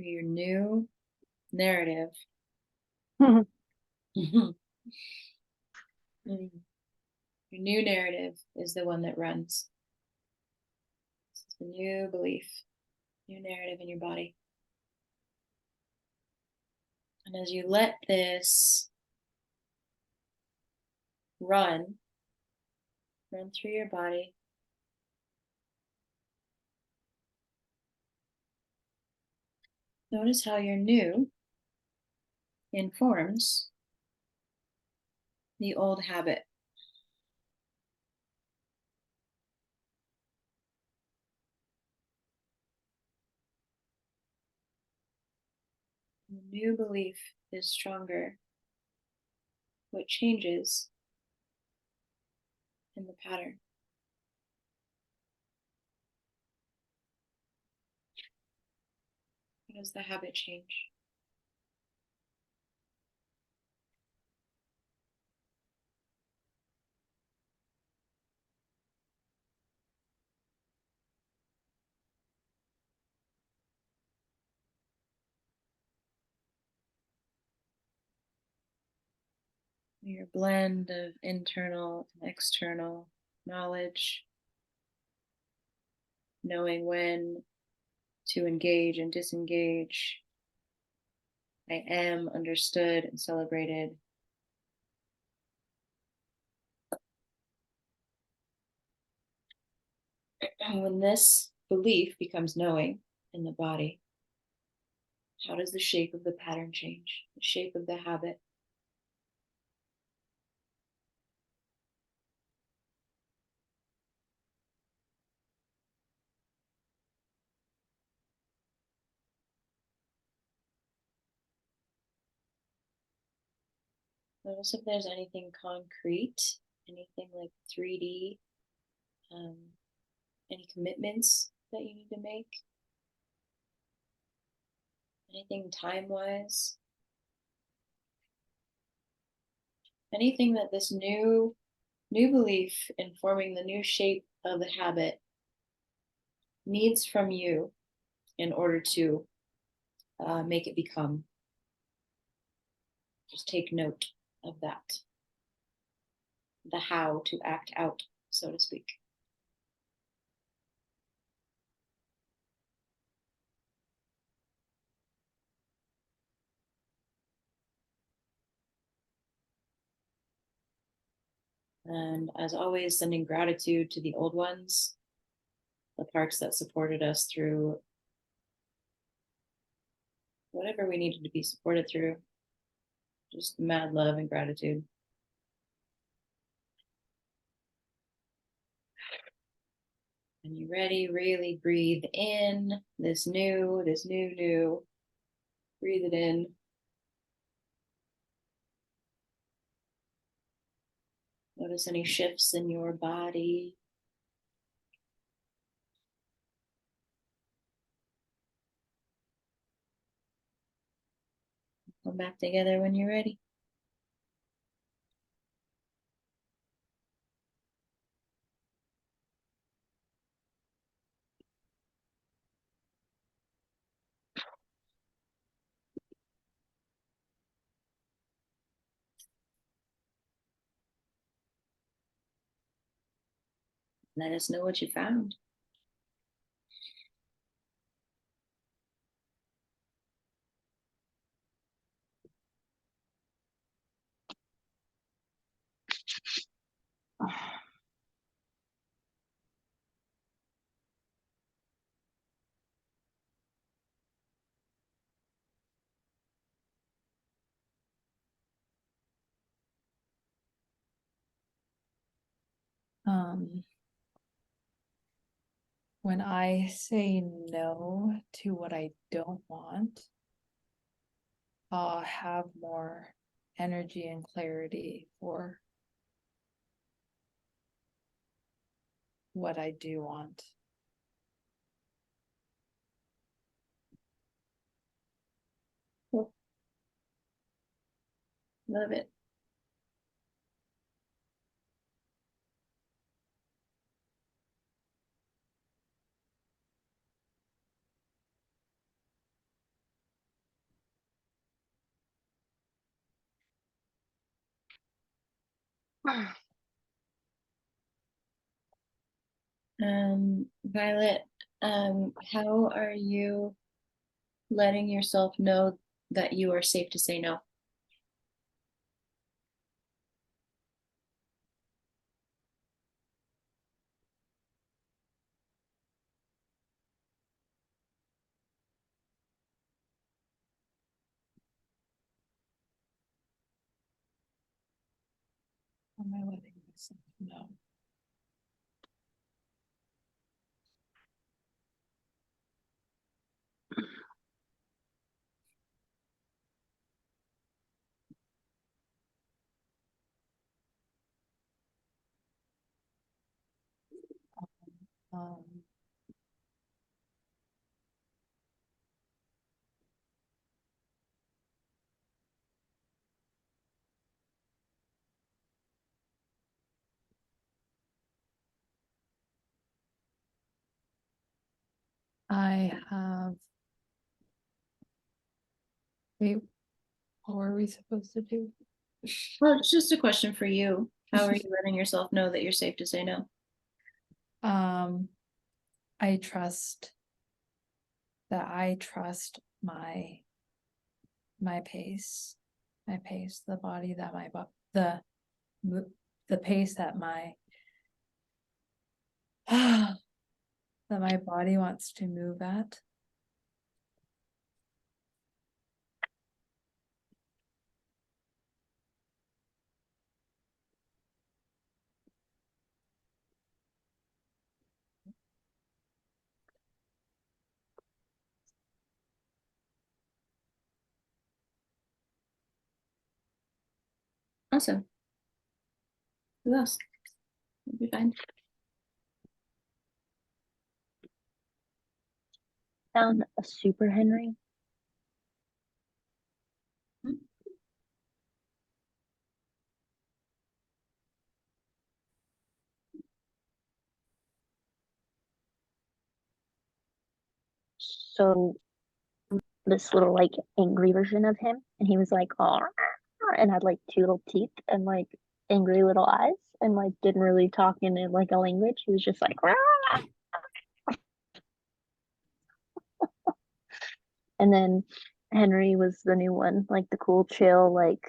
Your new narrative. Your new narrative is the one that runs. This is the new belief, new narrative in your body. And as you let this run through your body, notice how your new informs the old habit. new belief is stronger, what changes in the pattern? How does the habit change? Your blend of internal and external knowledge, knowing when to engage and disengage. I am understood and celebrated. And when this belief becomes knowing in the body, how does the shape of the pattern change? The shape of the habit? Notice if there's anything concrete, anything like 3D, any commitments that you need to make, anything time-wise, anything that this new belief in forming the new shape of the habit needs from you in order to make it become. Just take note of that. The how to act out, so to speak. And as always, sending gratitude to the old ones, the parts that supported us through whatever we needed to be supported through. Just mad love and gratitude. And you ready? Really breathe in this new. Breathe it in. Notice any shifts in your body. Come back together when you're ready. Let us know what you found. When I say no to what I don't want, I'll have more energy and clarity for what I do want. Cool. Love it. Violet, how are you letting yourself know that you are safe to say no? Am I letting myself know? I have. Wait, what were we supposed to do? Well, it's just a question for you. How are you letting yourself know that you're safe to say no? I trust my pace, the body that the pace that my that my body wants to move at. Awesome. Who else? You'll be fine. Found a super Henry. So this little like angry version of him, and he was like, oh, and had like two little teeth and like angry little eyes, and like didn't really talk in like a language. He was just like, "Rah!" And then Henry was the new one, like the cool, chill, like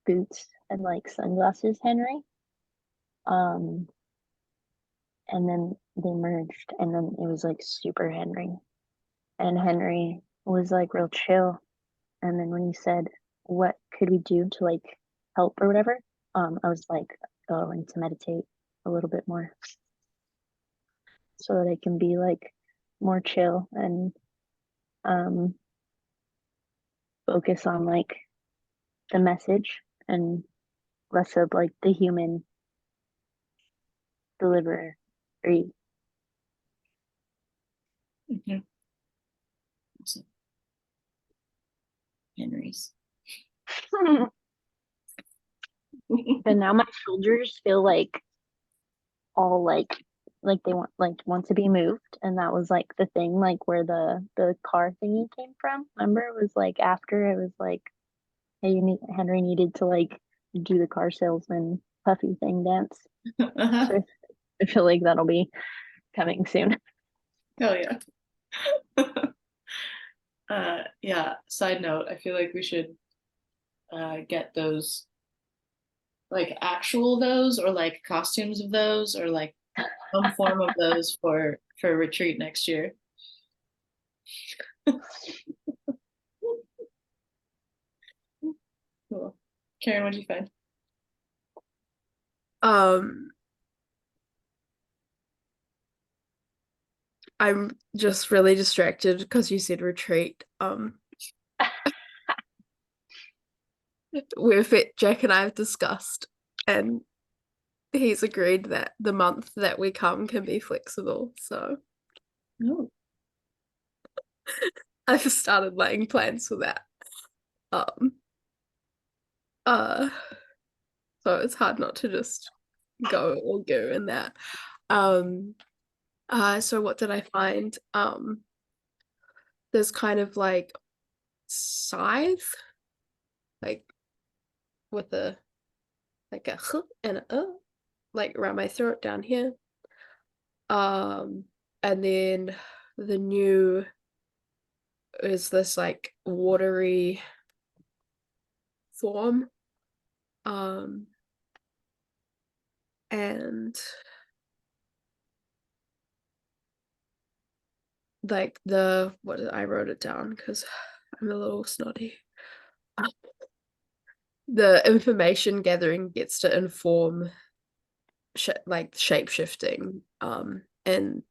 boots and like sunglasses Henry. And then they merged, and then it was like super Henry. And Henry was like real chill. And then when you said, what could we do to like help or whatever, I was like, oh, I need to meditate a little bit more so that I can be like more chill and focus on like the message and less of like the human delivery. Mhm. Awesome. Henry's. And now my shoulders feel like all like they want to be moved, and that was like the thing, like where the car thingy came from. Remember, it was like after it was like, hey, Henry needed to like do the car salesman puffy thing dance. So I feel like that'll be coming soon. Hell yeah. Yeah, side note, I feel like we should get those, like actual those, or like costumes of those, or like some form of those for retreat next year. Cool. Karen, what did you find? I'm just really distracted because you said retreat. With it, Jack and I have discussed, and he's agreed that the month that we come can be flexible. So No. I've started laying plans for that. So it's hard not to just go in that. So what did I find? There's kind of like scythe, like with a like a and a like around my throat down here. And then the new is this like watery form. And like I wrote it down because I'm a little snotty. The information gathering gets to inform like shape shifting, and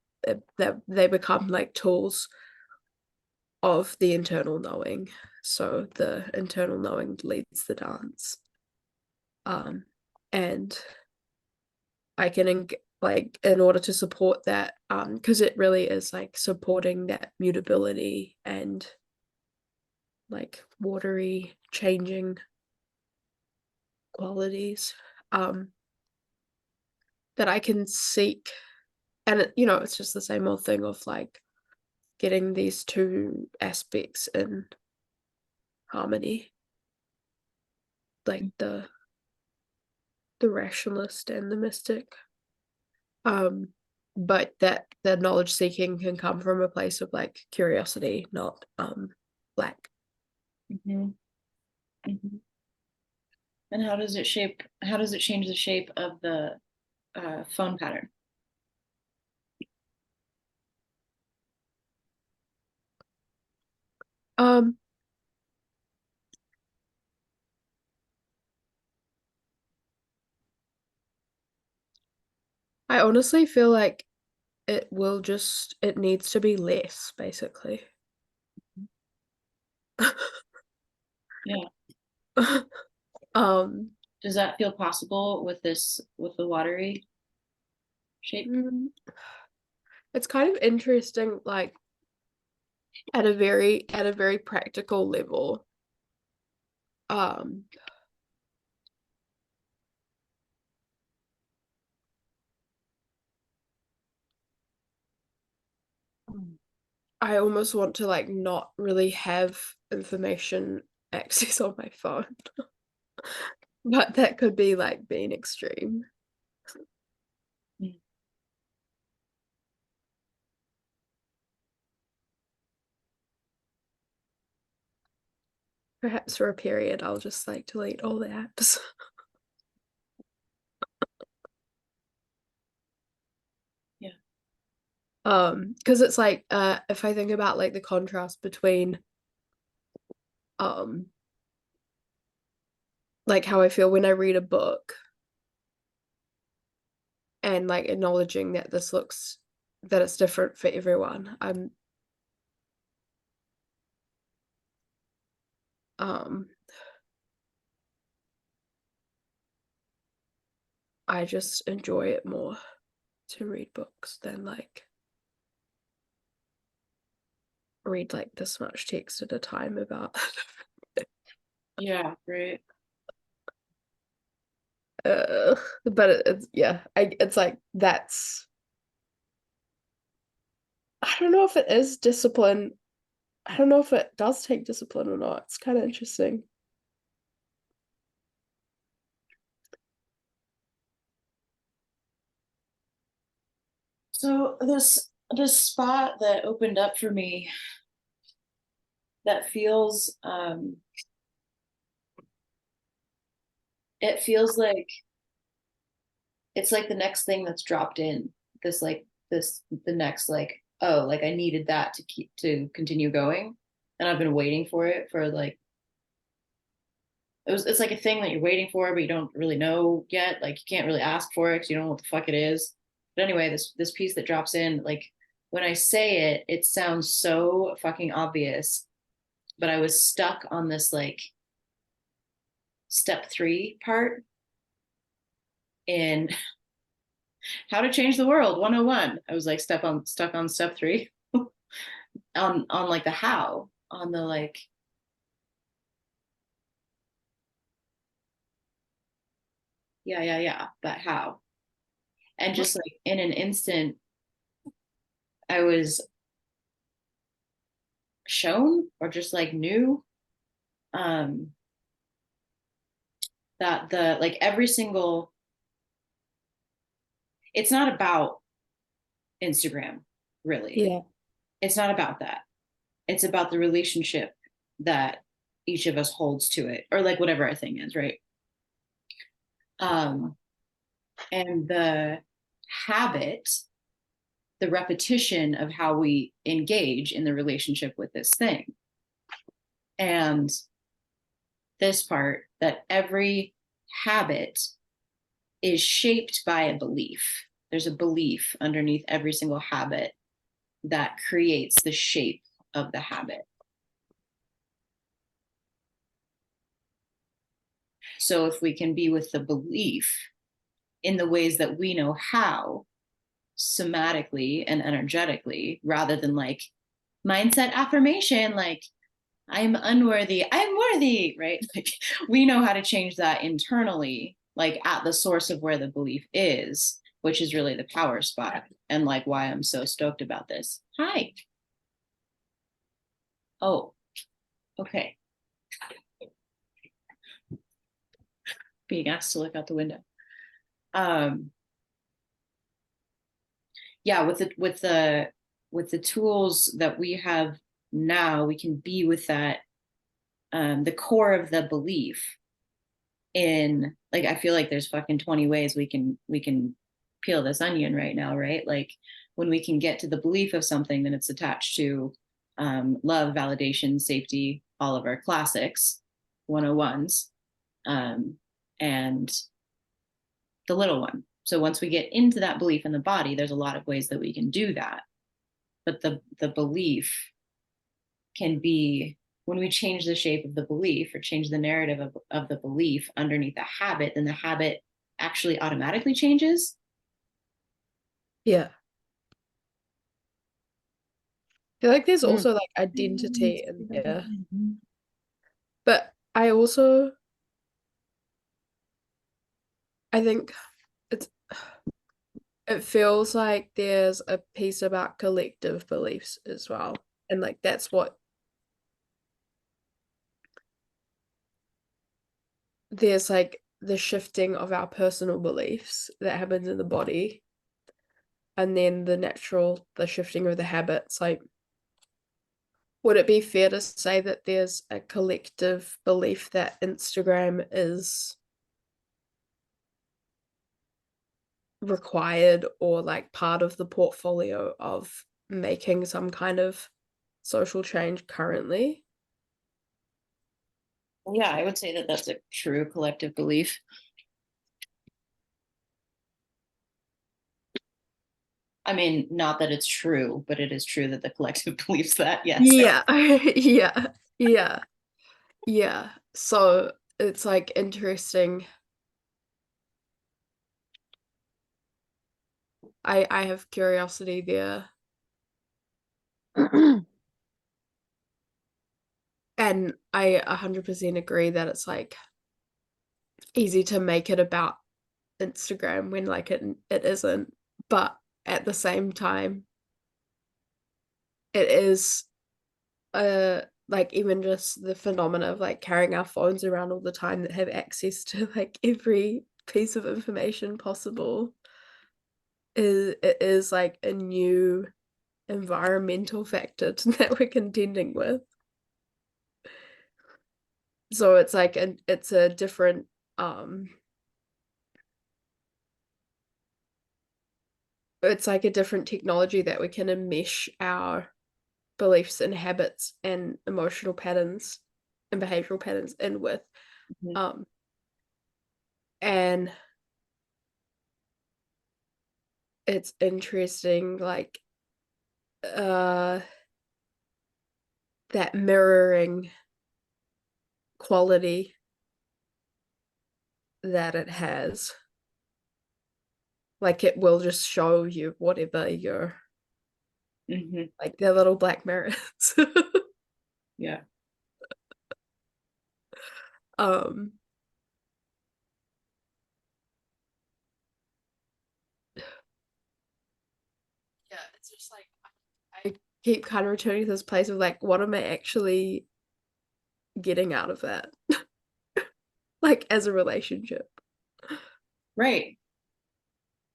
they become like tools of the internal knowing. So the internal knowing leads the dance, and I can like in order to support that, because it really is like supporting that mutability and like watery changing qualities, that I can seek. And it's just the same old thing of like getting these two aspects in harmony, like the rationalist and the mystic. But that the knowledge seeking can come from a place of like curiosity, not lack. Mm-hmm. Mm-hmm. And how does it change the shape of the phone pattern? I honestly feel like it needs to be less, basically. Yeah. Um, Does that feel possible with the watery shape? it's kind of interesting, like at a very practical level. I almost want to like not really have information access on my phone. But that could be like being extreme. Perhaps for a period I'll just like delete all the apps. Yeah. Because it's like if I think about like the contrast between like how I feel when I read a book and like acknowledging that that it's different for everyone. I just enjoy it more to read books than like read like this much text at a time about Yeah, right. but it's yeah, it's like that's I don't know if it is discipline. I don't know if it does take discipline or not. It's kind of interesting. So this spot that opened up for me that feels it feels like it's like the next thing that's dropped in. The next like, oh, like I needed that to continue going. And I've been waiting for it for like it's like a thing that you're waiting for, but you don't really know yet. Like you can't really ask for it because you don't know what the fuck it is. But anyway, this piece that drops in, like when I say it, it sounds so fucking obvious. But I was stuck on this like step 3 part in how to change the world 101. I was like stuck on step 3 on like the how, on the like yeah, but how? And just like in an instant I was shown or just like knew that the like every single it's not about Instagram, really. Yeah. It's not about that. It's about the relationship that each of us holds to it, or like whatever our thing is, right? And the habit, the repetition of how we engage in the relationship with this thing. And this part, that every habit is shaped by a belief. There's a belief underneath every single habit that creates the shape of the habit. So if we can be with the belief in the ways that we know how, somatically and energetically, rather than like mindset affirmation, like I'm unworthy, I'm worthy, right? Like we know how to change that internally, like at the source of where the belief is, which is really the power spot, and like why I'm so stoked about this. Hi. Oh, okay. Being asked to look out the window. Yeah, with the tools that we have now, we can be with that, the core of the belief in, like, I feel like there's fucking 20 ways we can peel this onion right now, right? Like when we can get to the belief of something, then it's attached to love, validation, safety, all of our classics 101s, and the little one. So once we get into that belief in the body, there's a lot of ways that we can do that. But the belief can be, when we change the shape of the belief or change the narrative of the belief underneath the habit, then the habit actually automatically changes. Yeah. I feel like there's also like identity in there. But I think it feels like there's a piece about collective beliefs as well. And like that's what there's like the shifting of our personal beliefs that happens in the body, and then the shifting of the habits. Like, would it be fair to say that there's a collective belief that Instagram is required or like part of the portfolio of making some kind of social change currently? Yeah, I would say that that's a true collective belief. I mean, not that it's true, but it is true that the collective believes that, yes. Yeah. Yeah. So it's like interesting. I have curiosity there. And I 100% agree that it's like easy to make it about Instagram when like it isn't. But at the same time, it is like even just the phenomena of like carrying our phones around all the time that have access to like every piece of information possible is like a new environmental factor that we're contending with. So it's like it's a different it's like a different technology that we can enmesh our beliefs and habits and emotional patterns and behavioral patterns in with. Mhm. And it's interesting, like that mirroring quality that it has. Like it will just show you whatever you're like their little black mirrors. Yeah. Yeah, it's just like I keep kind of returning to this place of like, what am I actually getting out of that? Like as a relationship. Right.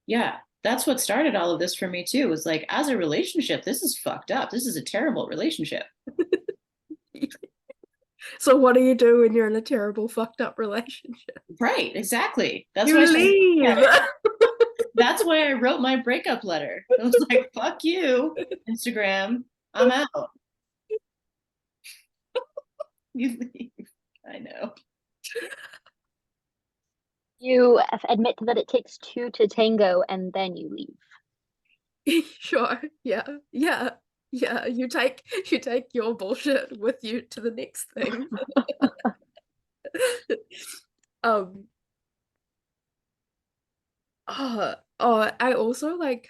Yeah. That's what started all of this for me too, was like, as a relationship, this is fucked up. This is a terrible relationship. So what do you do when you're in a terrible, fucked up relationship? Right, exactly. That's You why leave. that's why I wrote my breakup letter. I was like, fuck you, Instagram. I'm out. You leave. I know. You admit that it takes two to tango and then you leave. Sure. Yeah. You take your bullshit with you to the next thing. I also like,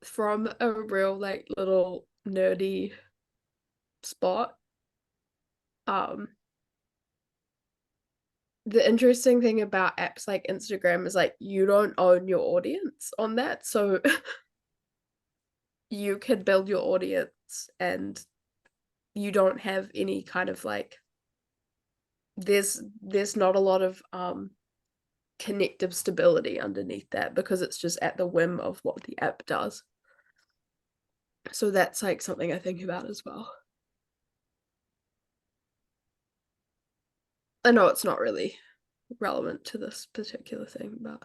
from a real like little nerdy spot, the interesting thing about apps like Instagram is like you don't own your audience on that, so you can build your audience and you don't have any kind of like, there's not a lot of connective stability underneath that, because it's just at the whim of what the app does. So that's like something I think about as well. I know it's not really relevant to this particular thing, but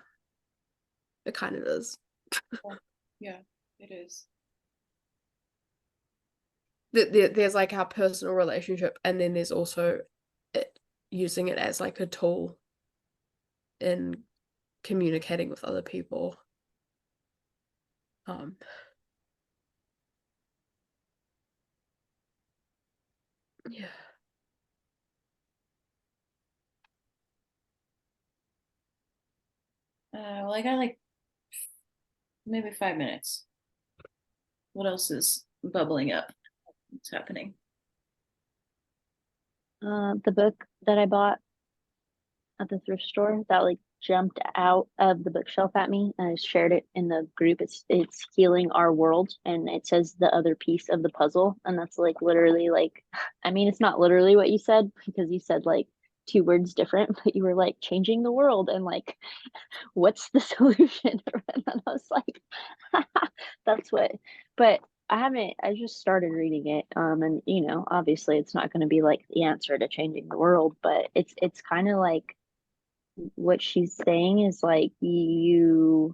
it kind of is. Yeah, it is. There's like our personal relationship, and then there's also it, using it as like a tool in communicating with other people. Yeah. Well, I got like maybe 5 minutes. What else is bubbling up? What's happening? The book that I bought at the thrift store that like jumped out of the bookshelf at me, and I shared it in the group. It's Healing Our World, and it says the other piece of the puzzle, and that's like literally like, I mean, it's not literally what you said, because you said like two words different, but you were like changing the world and like, what's the solution? And I was like, that's what. But I just started reading it, and you know, obviously it's not going to be like the answer to changing the world, but it's kind of like what she's saying is like you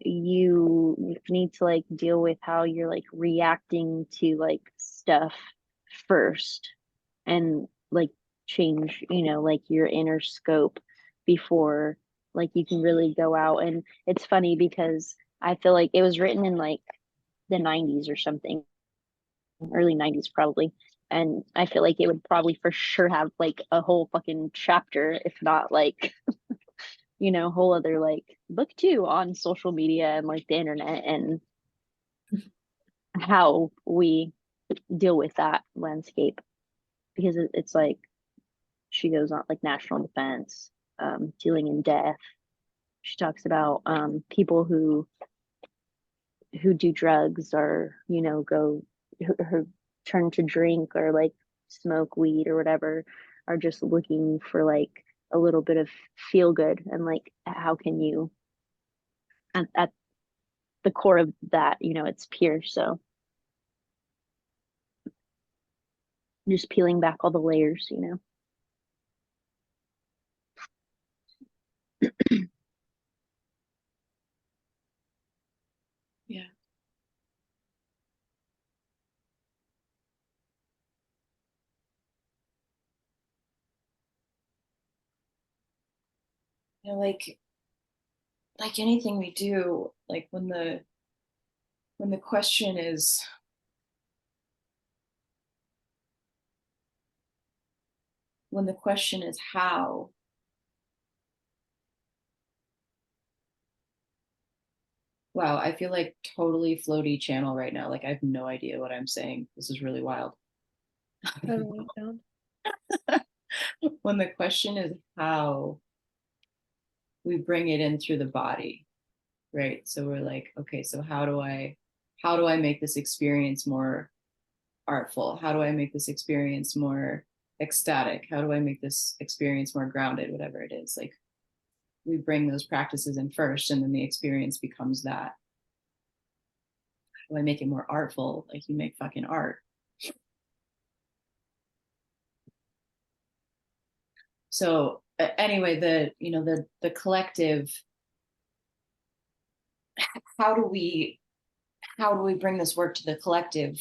need to like deal with how you're like reacting to like stuff first, and like change, you know, like your inner scope before like you can really go out. And it's funny because I feel like it was written in like the 90s or something, early 90s probably, and I feel like it would probably for sure have like a whole fucking chapter, if not like, you know, whole other like book two on social media and like the internet and how we deal with that landscape, because it's like she goes on like national defense, dealing in death. She talks about people who do drugs, or you know, go who turn to drink or like smoke weed or whatever, are just looking for like a little bit of feel good, and like how can you at the core of that, you know, it's pure. So just peeling back all the layers, you know. Yeah. You know, like anything we do, like when the question is how, wow, I feel like totally floaty channel right now. Like I have no idea what I'm saying. This is really wild. When the question is how, we bring it in through the body, right? So we're like, okay, so how do I make this experience more artful? How do I make this experience more ecstatic? How do I make this experience more grounded? Whatever it is, like we bring those practices in first, and then the experience becomes that. How do I make it more artful? Like you make fucking art. So anyway, the collective, how do we bring this work to the collective?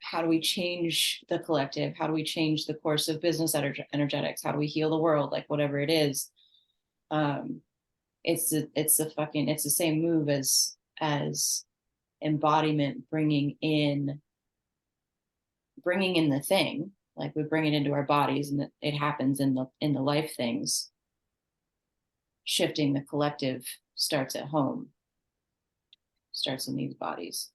How do we change the collective? How do we change the course of business energetics? How do we heal the world? Like whatever it is, it's the same move as embodiment, bringing in the thing. Like we bring it into our bodies, and it happens in the life things. shifting the collective starts at home, starts in these bodies.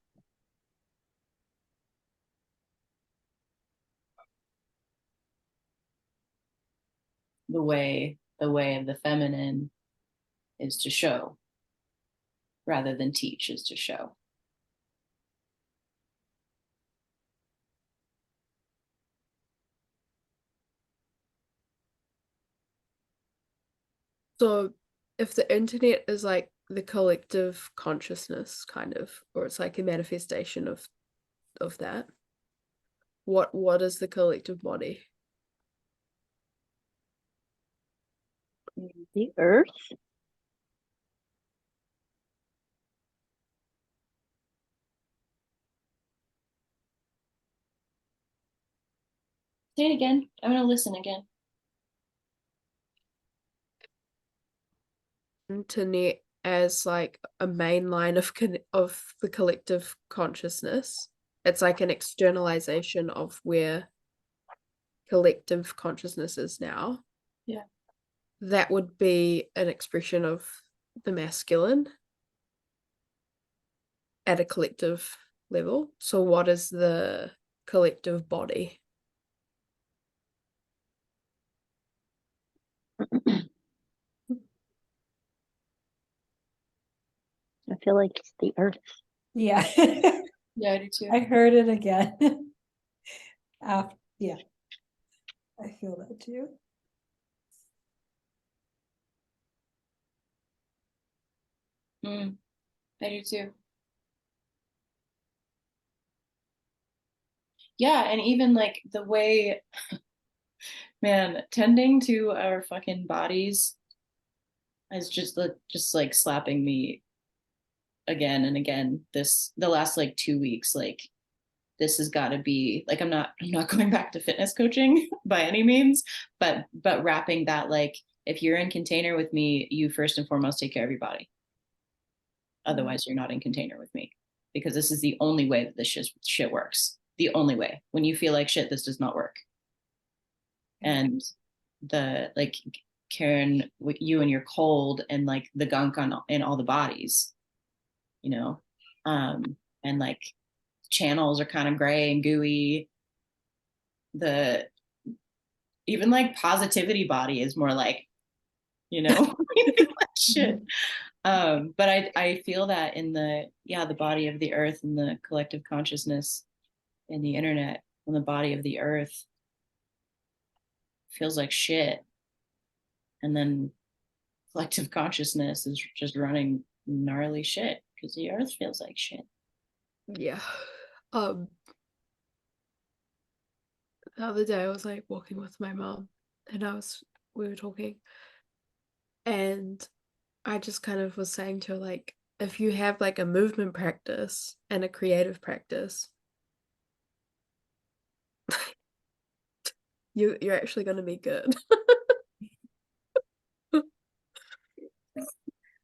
The way of the feminine is to show rather than teach, is to show. So if the internet is like the collective consciousness kind of, or it's like a manifestation of that, what is the collective body? The earth. Say it again. I'm gonna listen again. Internet as like a main line of the collective consciousness. It's like an externalization of where collective consciousness is now. Yeah. That would be an expression of the masculine at a collective level. So what is the collective body? I feel like it's the earth. Yeah. Yeah, I do too. I heard it again. Yeah. I feel that too. I do too. Yeah, and even like the way, man, tending to our fucking bodies is just like slapping me again and again. The last like 2 weeks, like this has got to be like, I'm not going back to fitness coaching by any means, but wrapping that, like, if you're in container with me, you first and foremost take care of your body. Otherwise, you're not in container with me, because this is the only way that this shit works. The only way. When you feel like shit, this does not work. And the, like, Karen, you and your cold and like the gunk in all the bodies, you know, and like channels are kind of gray and gooey. The even like positivity body is more like, you know, like shit. But I feel that in the body of the earth and the collective consciousness in the internet, and the body of the earth feels like shit, and then collective consciousness is just running gnarly shit because the earth feels like shit. Yeah. The other day I was like walking with my mom, and we were talking, and I just kind of was saying to her, like, if you have like a movement practice and a creative practice, you're actually going to be good.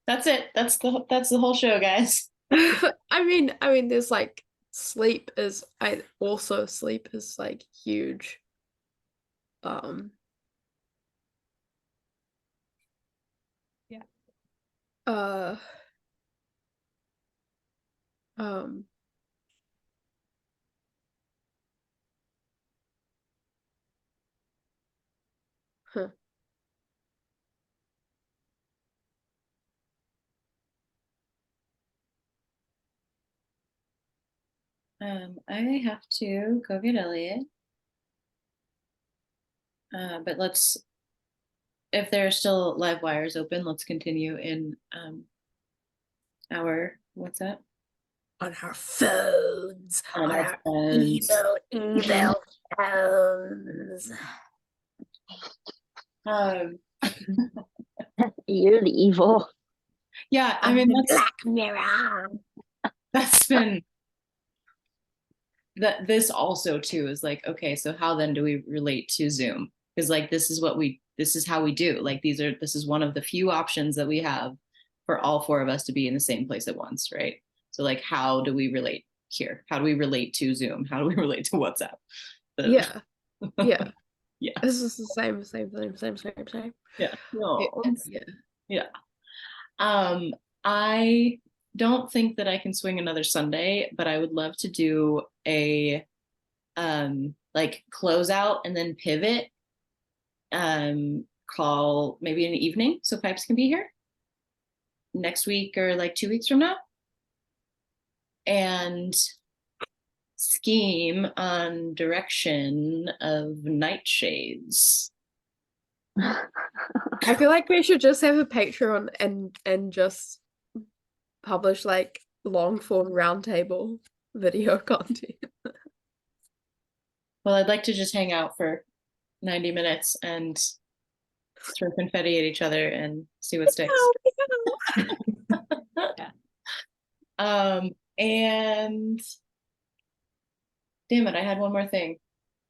That's it. That's the whole show, guys. I mean there's like sleep is like huge. Yeah. Huh. I have to go get Elliot. But if there are still live wires open, let's continue in our WhatsApp. On our phones. On our phones. Evil phones. You're the evil. Yeah, I mean, Black Mirror. that's been that. This also too is like, okay, so how then do we relate to Zoom? Because like this is how we do. Like this is one of the few options that we have for all four of us to be in the same place at once, right? So like, how do we relate here? How do we relate to Zoom? How do we relate to WhatsApp? Yeah. Yeah. This is the same. Yeah. No. Yeah. Yeah. I don't think that I can swing another Sunday, but I would love to do a like close out and then pivot call maybe in the evening so Pipes can be here next week or like 2 weeks from now, and scheme on direction of nightshades. I feel like we should just have a Patreon and just publish like long form roundtable video content. Well, I'd like to just hang out for 90 minutes and throw confetti at each other and see what sticks. And damn it, I had one more thing.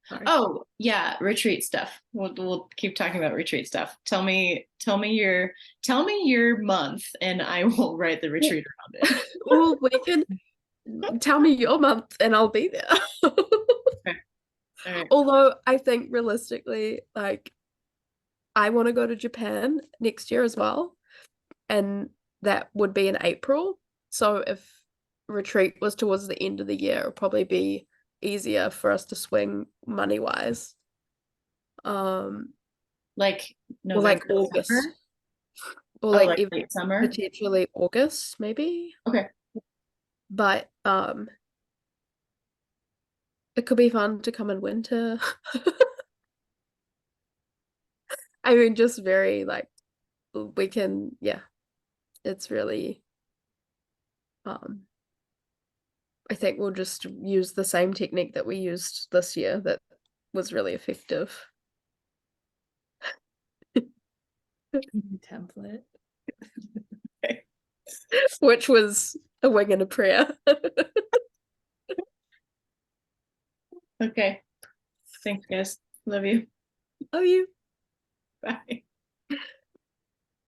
Sorry. Oh yeah, retreat stuff. We'll keep talking about retreat stuff. Tell me your month, and I will write the retreat around it. Well, we can tell me your month and I'll be there. Okay. All right. Although I think realistically, like, I want to go to Japan next year as well, and that would be in April. So if retreat was towards the end of the year, it'll probably be easier for us to swing money wise. Like Or like November, August. December? Or Oh, like like even late summer. potentially August, maybe. Okay. But it could be fun to come in winter. I mean, just very like we can, yeah. It's really I think we'll just use the same technique that we used this year that was really effective. Template. Which was a wing and a prayer. Okay. Thanks, guys. Love you. Love you. Bye.